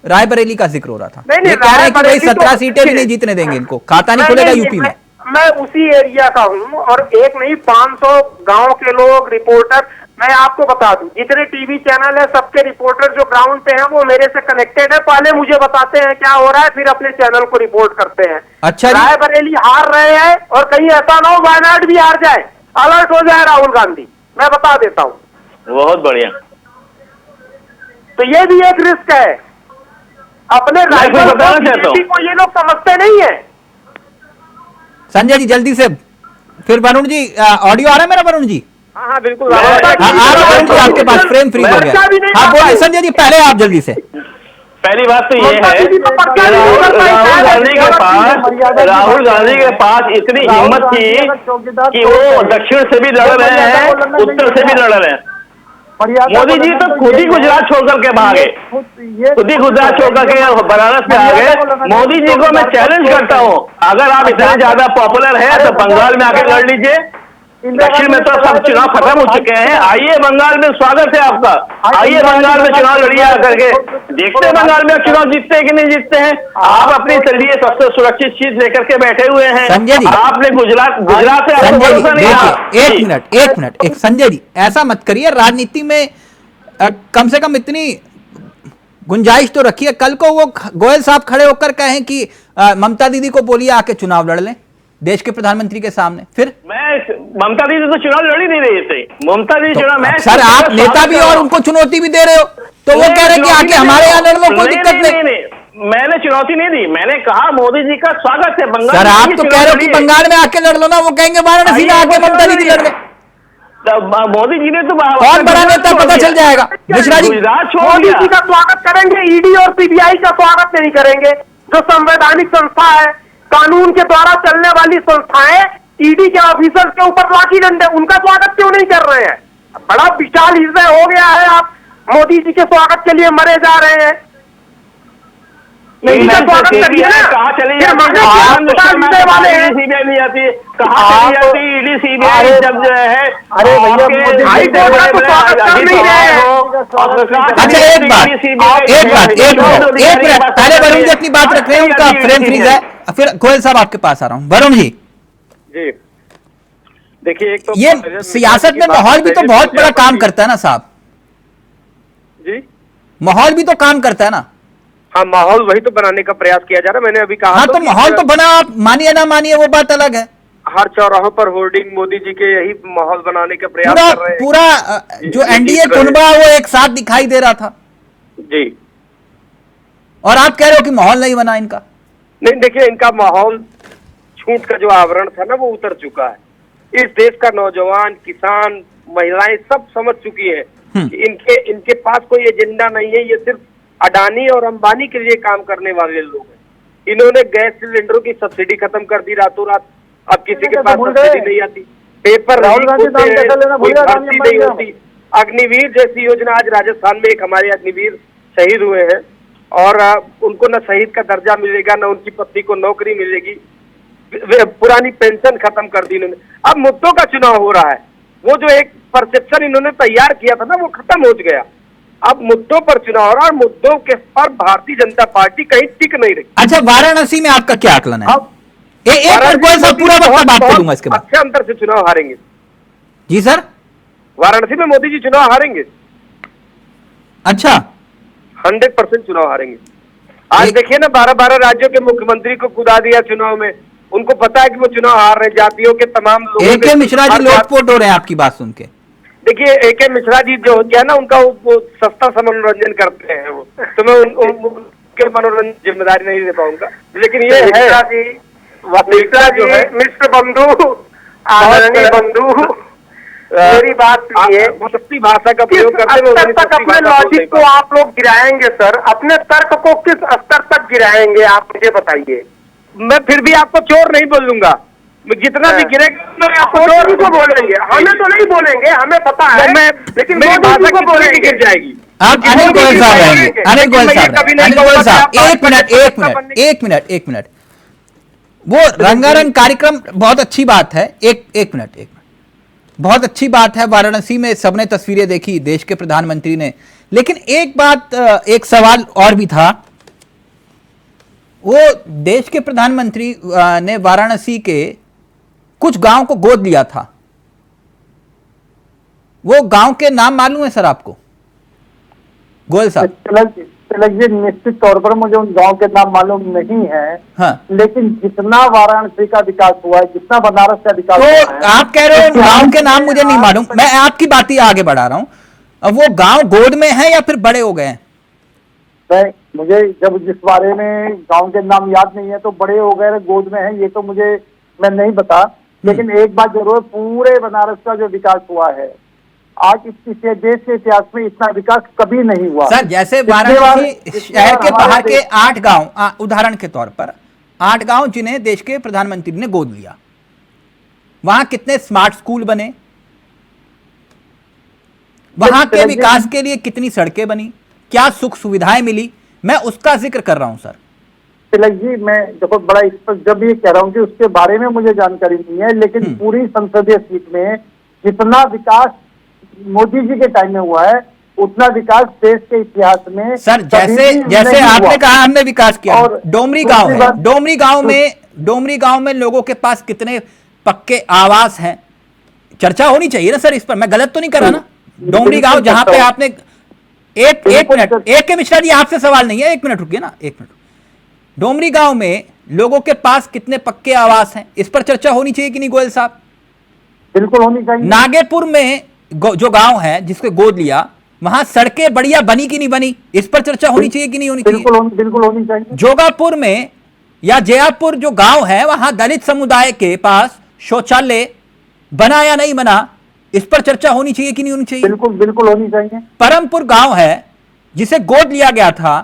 रायबरेली का जिक्र हो रहा था। ये कह रहे हैं कि भाई 17 सीटें भी नहीं जीतने देंगे इनको, खाता नहीं खुलेगा यूपी में। मैं उसी एरिया का हूँ और एक नहीं 500 गांव के लोग, रिपोर्टर, मैं आपको बता दूं जितने टीवी चैनल है सबके रिपोर्टर जो ग्राउंड पे हैं वो मेरे से कनेक्टेड है। पहले मुझे बताते हैं क्या हो रहा है, फिर अपने चैनल को रिपोर्ट करते हैं। अच्छा, रायबरेली हार रहे हैं और कहीं ऐसा ना हो वायनाड भी हार जाए, अलर्ट हो जाए राहुल गांधी, मैं बता देता हूँ। बहुत बढ़िया। तो ये भी एक रिस्क है। अपने राइवल को ये लोग समझते नहीं है। संजय जी जल्दी से, फिर वरुण जी ऑडियो आ रहा है मेरा? वरुण जी हाँ बिल्कुल आ रहा है आपके पास, फ्रेम फ्री हो गया। हाँ बोलिए संजय जी, पहले आप जल्दी से। पहली बात तो ये है राहुल गांधी के पास इतनी हिम्मत थी कि वो दक्षिण से भी लड़ रहे हैं, उत्तर से भी लड़ रहे हैं। मोदी जी तो खुद ही गुजरात छोड़कर के भागे, खुद ही गुजरात छोड़कर के बनारस में आ गए। मोदी जी को मैं चैलेंज करता हूँ, अगर आप इतने ज्यादा पॉपुलर हैं तो बंगाल में आके लड़ लीजिए, दक्षिण में तो सब चुनाव खत्म हो चुके हैं। आइए बंगाल में, स्वागत है आपका। आइए बंगाल में चुनाव लड़िए आकर के, देखते हैं बंगाल में चुनाव जीतते हैं कि नहीं जीतते हैं। आप अपनी चलिए सबसे सुरक्षित सीट लेकर के बैठे हुए हैं। संजय जी, आपने गुजरात से आपको भरोसा नहीं रहा। एक मिनट, संजय जी ऐसा मत करिए। राजनीति में कम से कम इतनी गुंजाइश तो रखिए। कल को वो गोयल साहब खड़े होकर कहें कि ममता दीदी को बोलिए आके चुनाव लड़ लें देश के प्रधानमंत्री के सामने, फिर मैं ममता दीदी तो चुनाव लड़ ही नहीं रही थी। ममता दीदी चुनाव मैं सर आप नेता भी और उनको चुनौती भी दे रहे हो, तो वो कह रहे हैं कि आके हमारे यहाँ लड़ लो, कोई दिक्कत नहीं। मैंने चुनौती नहीं दी, मैंने कहा मोदी जी का स्वागत है बंगाल। सर आप तो कह रहे हो कि बंगाल में आके लड़ लो ना, वो कहेंगे वाराणसी में आके ममता दीदी लड़ ले। मोदी जी ने तो कौन बड़ा नेता पता चल जाएगा। मिश्रा जी, मोदी जी का स्वागत करेंगे, ईडी और सीबीआई का स्वागत नहीं करेंगे। जो संवैधानिक संस्था है, कानून के द्वारा चलने वाली संस्थाएं, ईडी के ऑफिसर के ऊपर लाठी डंडे, उनका स्वागत क्यों नहीं कर रहे हैं? बड़ा विशाल हृदय हो गया है, आप मोदी जी के स्वागत के लिए मरे जा रहे हैं। स्वागत करिए ना। कहाँ चली हृदय वाले हैं, सीबीआई नहीं आती, कहाँ चली जाती ईडी सीबीआई जब जो है। अरे भैया, हाईकोर्ट का तो स्वागत कर नहीं रहे हैं। अच्छा एक मिनट पहले वरुण जी अपनी बात रख रहे हैं, उनका फ्रेम फ्रीज है, फिर गोयल साहब आपके पास आ रहा हूं। वरुण जी, देखिए एक तो ये सियासत में माहौल भी तो बहुत बड़ा काम करता है ना साहब जी, माहौल भी तो काम करता है ना। हाँ, माहौल वही तो बनाने का प्रयास किया जा रहा है। मैंने अभी कहा हाँ तो माहौल तो बना, आप मानिए ना मानिए वो बात अलग है। हर चौराहों पर होर्डिंग मोदी जी के, यही माहौल बनाने का प्रयास कर रहे हैं। पूरा जो एनडीए कुनबा वो एक साथ दिखाई दे रहा था जी, और आप कह रहे हो कि माहौल नहीं बना इनका। नहीं देखिए, इनका माहौल, छूट का जो आवरण था ना वो उतर चुका है। इस देश का नौजवान, किसान, महिलाएं सब समझ चुकी है कि इनके पास कोई एजेंडा नहीं है। ये सिर्फ अडानी और अंबानी के लिए काम करने वाले लोग हैं। इन्होंने गैस सिलेंडरों की सब्सिडी खत्म कर दी रातों रात। अब किसी के पास सब्सिडी नहीं आती, पेपर नहीं होती। अग्निवीर जैसी योजना, आज राजस्थान में एक हमारे अग्निवीर शहीद हुए हैं और उनको न शहीद का दर्जा मिलेगा, न उनकी पत्नी को नौकरी मिलेगी। पुरानी पेंशन खत्म कर दी इन्होंने। अब मुद्दों का चुनाव हो रहा है। वो जो एक परसेप्शन इन्होंने तैयार किया था ना, वो खत्म हो गया। अब मुद्दों पर चुनाव हो रहा है और मुद्दों के पर भारतीय जनता पार्टी कहीं टिक नहीं रही। अच्छा, वाराणसी में आपका क्या आकलन है? पूरा वक्त बात करूंगा इसके बाद। अच्छे अंतर से चुनाव हारेंगे जी सर। वाराणसी में मोदी जी चुनाव हारेंगे। अच्छा, 100% चुनाव हारेंगे। आज देखिए ना, 12 राज्यों के मुख्यमंत्री को कुदा दिया चुनाव में। उनको पता है कि वो चुनाव हार रहे हैं। जातियों के तमाम लोग, AK मिश्रा जी लोटपोट हो रहे हैं आपकी बात सुन के। देखिए, AK मिश्रा जी जो हो गया ना, उनका वो सस्ता सा मनोरंजन करते हैं वो, तो मैं उनके मनोरंजन जिम्मेदारी नहीं ले पाऊंगा। लेकिन ये है मिश्रा जी, मिश्र बंधु, आदरणीय बंधु, मेरी बात सुनिए। वो सस्ती भाषा का प्रयोग करते हैं। किस स्तर तक अपने लॉजिक को आप लोग गिराएंगे सर? अपने तर्क को किस स्तर तक गिराएंगे आप मुझे बताइए। मैं फिर भी आपको चोर नहीं बोलूंगा, जितना भी गिरेगा मैं आपको चोर को बोलेंगे। हमें तो नहीं बोलेंगे, हमें पता है, लेकिन मेरी भाषा को बोलेंगे गिर जाएगी। आप अनिल गोयल साहब रहेंगे। अनिल गोयल साहब एक मिनट। वो रंगारंग कार्यक्रम बहुत अच्छी बात है। एक मिनट बहुत अच्छी बात है। वाराणसी में सबने तस्वीरें देखी देश के प्रधानमंत्री ने, लेकिन एक बात, एक सवाल और भी था। वो देश के प्रधानमंत्री ने वाराणसी के कुछ गांव को गोद लिया था। वो गांव के नाम मालूम है सर आपको गोयल साहब? चलिए, निश्चित तौर पर मुझे उन गांव के नाम मालूम नहीं है। हाँ। लेकिन जितना वाराणसी का विकास हुआ है, जितना बनारस का विकास हुआ है, आप कह रहे हो गांव के नाम मुझे नहीं मालूम। मैं आपकी बात ही आगे बढ़ा रहा हूं। अब वो गांव गोद में है या फिर बड़े हो गए हैं? मुझे जब जिस बारे में गांव के नाम याद नहीं है, तो बड़े हो गए गोद में है, ये तो मुझे मैं नहीं बता। लेकिन एक बात जरूर, पूरे बनारस का जो विकास हुआ है, आज इस देश के इतिहास में इतना विकास कभी नहीं हुआ सर। जैसे वाराणसी शहर के बाहर के 8 गांव, उदाहरण के तौर पर 8 गांव जिन्हें देश के प्रधानमंत्री ने गोद लिया, वहां कितने स्मार्ट स्कूल बने, वहां के विकास के लिए कितनी सड़कें बनी, क्या सुख सुविधाएं मिली, मैं उसका जिक्र कर रहा हूं सर। तिलक जी, मैं देखो बड़ा स्पष्ट जब ये कह रहा हूँ कि उसके बारे में मुझे जानकारी नहीं है, लेकिन पूरी संसदीय सीट में जितना विकास मोदी जी के टाइम में हुआ है उतना विकास देश के इतिहास में सर जैसे आपने कहा हमने विकास किया, और डोमरी गांव है, डोमरी गांव में लोगों के पास कितने पक्के आवास हैं, चर्चा होनी चाहिए ना सर इस पर। मैं गलत तो नहीं कर रहा ना? डोमरी गांव जहां पे आपने एक मिनट, एक के मिश्रा जी आपसे सवाल नहीं है, 1 मिनट रुकिए ना, 1 मिनट। डोमरी गांव में लोगों के पास कितने पक्के आवास हैं, इस पर चर्चा होनी चाहिए कि नहीं गोयल साहब? बिल्कुल होनी चाहिए। नागेपुर में जो गांव है जिसके गोद लिया, वहां सड़कें बढ़िया बनी कि नहीं बनी, इस पर चर्चा होनी चाहिए कि नहीं होनी चाहिए? बिल्कुल होनी चाहिए। जोगापुर में या जयापुर जो गांव है वहां दलित समुदाय के पास शौचालय बना या नहीं बना, इस पर चर्चा होनी चाहिए कि नहीं होनी चाहिए? बिल्कुल होनी चाहिए। परमपुर गांव है जिसे गोद लिया गया था,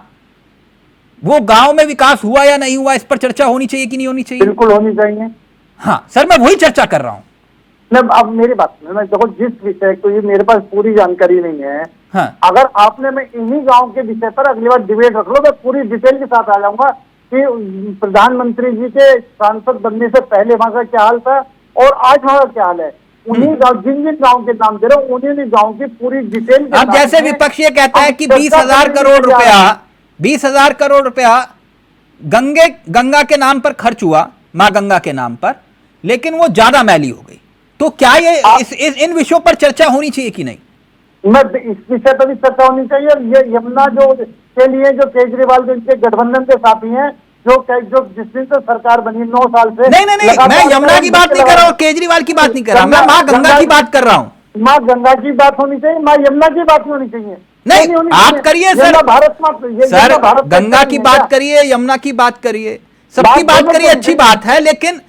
वो गांव में विकास हुआ या नहीं हुआ, इस पर चर्चा होनी चाहिए कि नहीं होनी चाहिए? बिल्कुल होनी चाहिए। हाँ सर, मैं वही चर्चा कर रहा हूं। अब मेरी बात सुनो, देखो जिस विषय को ये मेरे पास पूरी जानकारी नहीं है, हाँ। अगर आपने मैं इन्हीं गांव के विषय पर अगली बार डिबेट रख लो, मैं पूरी डिटेल के साथ आ जाऊंगा कि प्रधानमंत्री जी के सांसद बनने से पहले वहां का क्या हाल था और आज वहां का क्या हाल है। उन्हीं गांव, जिन जिन गाँव के नाम दे रहे हो उन्हीं गाँव की पूरी डिटेल। अब जैसे विपक्ष ये कहता है कि 20,000 करोड़ रुपया 20,000 करोड़ रुपया गंगा के नाम पर खर्च हुआ, मां गंगा के नाम पर, लेकिन वो ज्यादा मैली हो गई, तो क्या ये इन विषयों पर चर्चा होनी चाहिए कि नहीं? मैं इस विषय पर भी चर्चा होनी चाहिए। और ये यमुना जो के लिए जो केजरीवाल जो इनके गठबंधन के साथी हैं, जो जिस दिन से सरकार बनी 9 साल से, नहीं, मैं यमुना की बात नहीं कर रहा हूँ, केजरीवाल की बात नहीं कर रहा, मैं माँ गंगा की बात कर रहा हूँ। माँ गंगा की बात होनी चाहिए, माँ यमुना की बात होनी चाहिए। नहीं, आप करिए सर, भारत सर गंगा की बात करिए, यमुना की बात करिए, सबकी बात करिए, अच्छी बात है, लेकिन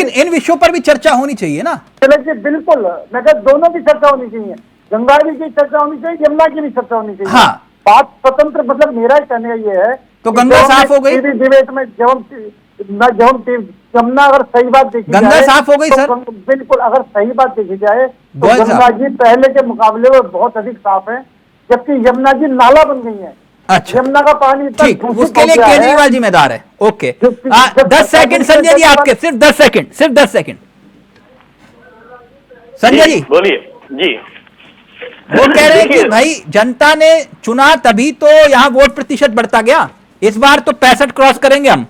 इन विषयों पर भी चर्चा होनी चाहिए ना। चलिए बिल्कुल, मैं कहता दोनों की चर्चा होनी चाहिए, गंगा की चर्चा होनी चाहिए, यमुना की भी चर्चा होनी चाहिए। हाँ। बात स्वतंत्र, मतलब मेरा कहने ये है तो गंगा साफ हो गई, डिबेट में यमुना अगर सही बात देखी गंगा जाए, साफ हो गई सर, बिल्कुल अगर सही बात देखी जाए तो गंगा जी पहले के मुकाबले में बहुत अधिक साफ है, जबकि यमुना जी नाला बन गई है। अच्छा, यमुना का पानी ठीक, उसके लिए केजरीवाल जिम्मेदार है। ओके, 10 सेकंड संजय जी आपके, सिर्फ 10 सेकंड संजय जी बोलिए जी। वो कह रहे हैं कि भाई जनता ने चुना तभी तो यहाँ वोट प्रतिशत बढ़ता गया, इस बार तो 65 क्रॉस करेंगे हम,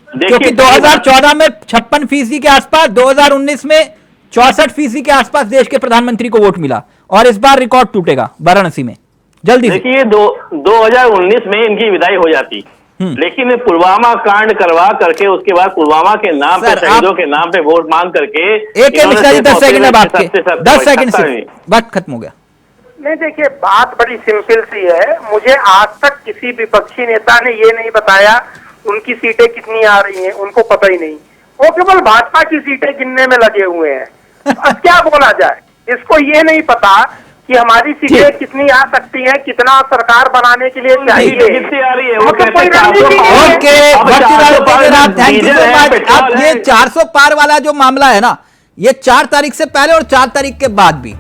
क्योंकि 2014 में 56% के आसपास, 2019 में 64% के आसपास देश के प्रधानमंत्री को वोट मिला, और इस बार रिकॉर्ड टूटेगा वाराणसी में जल्दी। देखिए 2019 में इनकी विदाई हो जाती, लेकिन पुलवामा कांड करवा करके उसके बाद पुलवामा के नाम पे, शहीदों के नाम पे वोट मांग करके, एक 10 सेकंड है बात के, 10 सेकंड से बात खत्म हो गया। नहीं देखिए, बात बड़ी सिंपल सी है। मुझे आज तक किसी विपक्षी नेता ने ये नहीं बताया उनकी सीटें कितनी आ रही हैं, उनको पता ही नहीं, वो केवल भाजपा की सीटें गिनने में लगे हुए हैं। अब क्या बोला जाए, इसको ये नहीं पता कि हमारी सीटें कितनी आ सकती हैं, कितना सरकार बनाने के लिए चाहिए, कितनी आ रही है, वो तो कोई रणनीति नहीं है। Okay, thank you so much. अब ये 400 पार वाला जो मामला है ना, ये 4 तारीख से पहले और 4 तारीख के बाद भी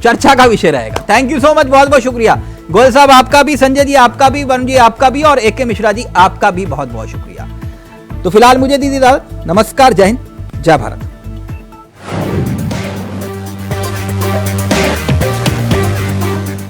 चर्चा का विषय रहेगा। थैंक यू सो मच, बहुत बहुत शुक्रिया गोयल साहब, आपका भी, संजय जी आपका भी, वरुण जी आपका भी, और AK मिश्रा जी आपका भी बहुत बहुत शुक्रिया। तो फिलहाल मुझे दीदी दादा, नमस्कार, जय हिंद, जय भारत।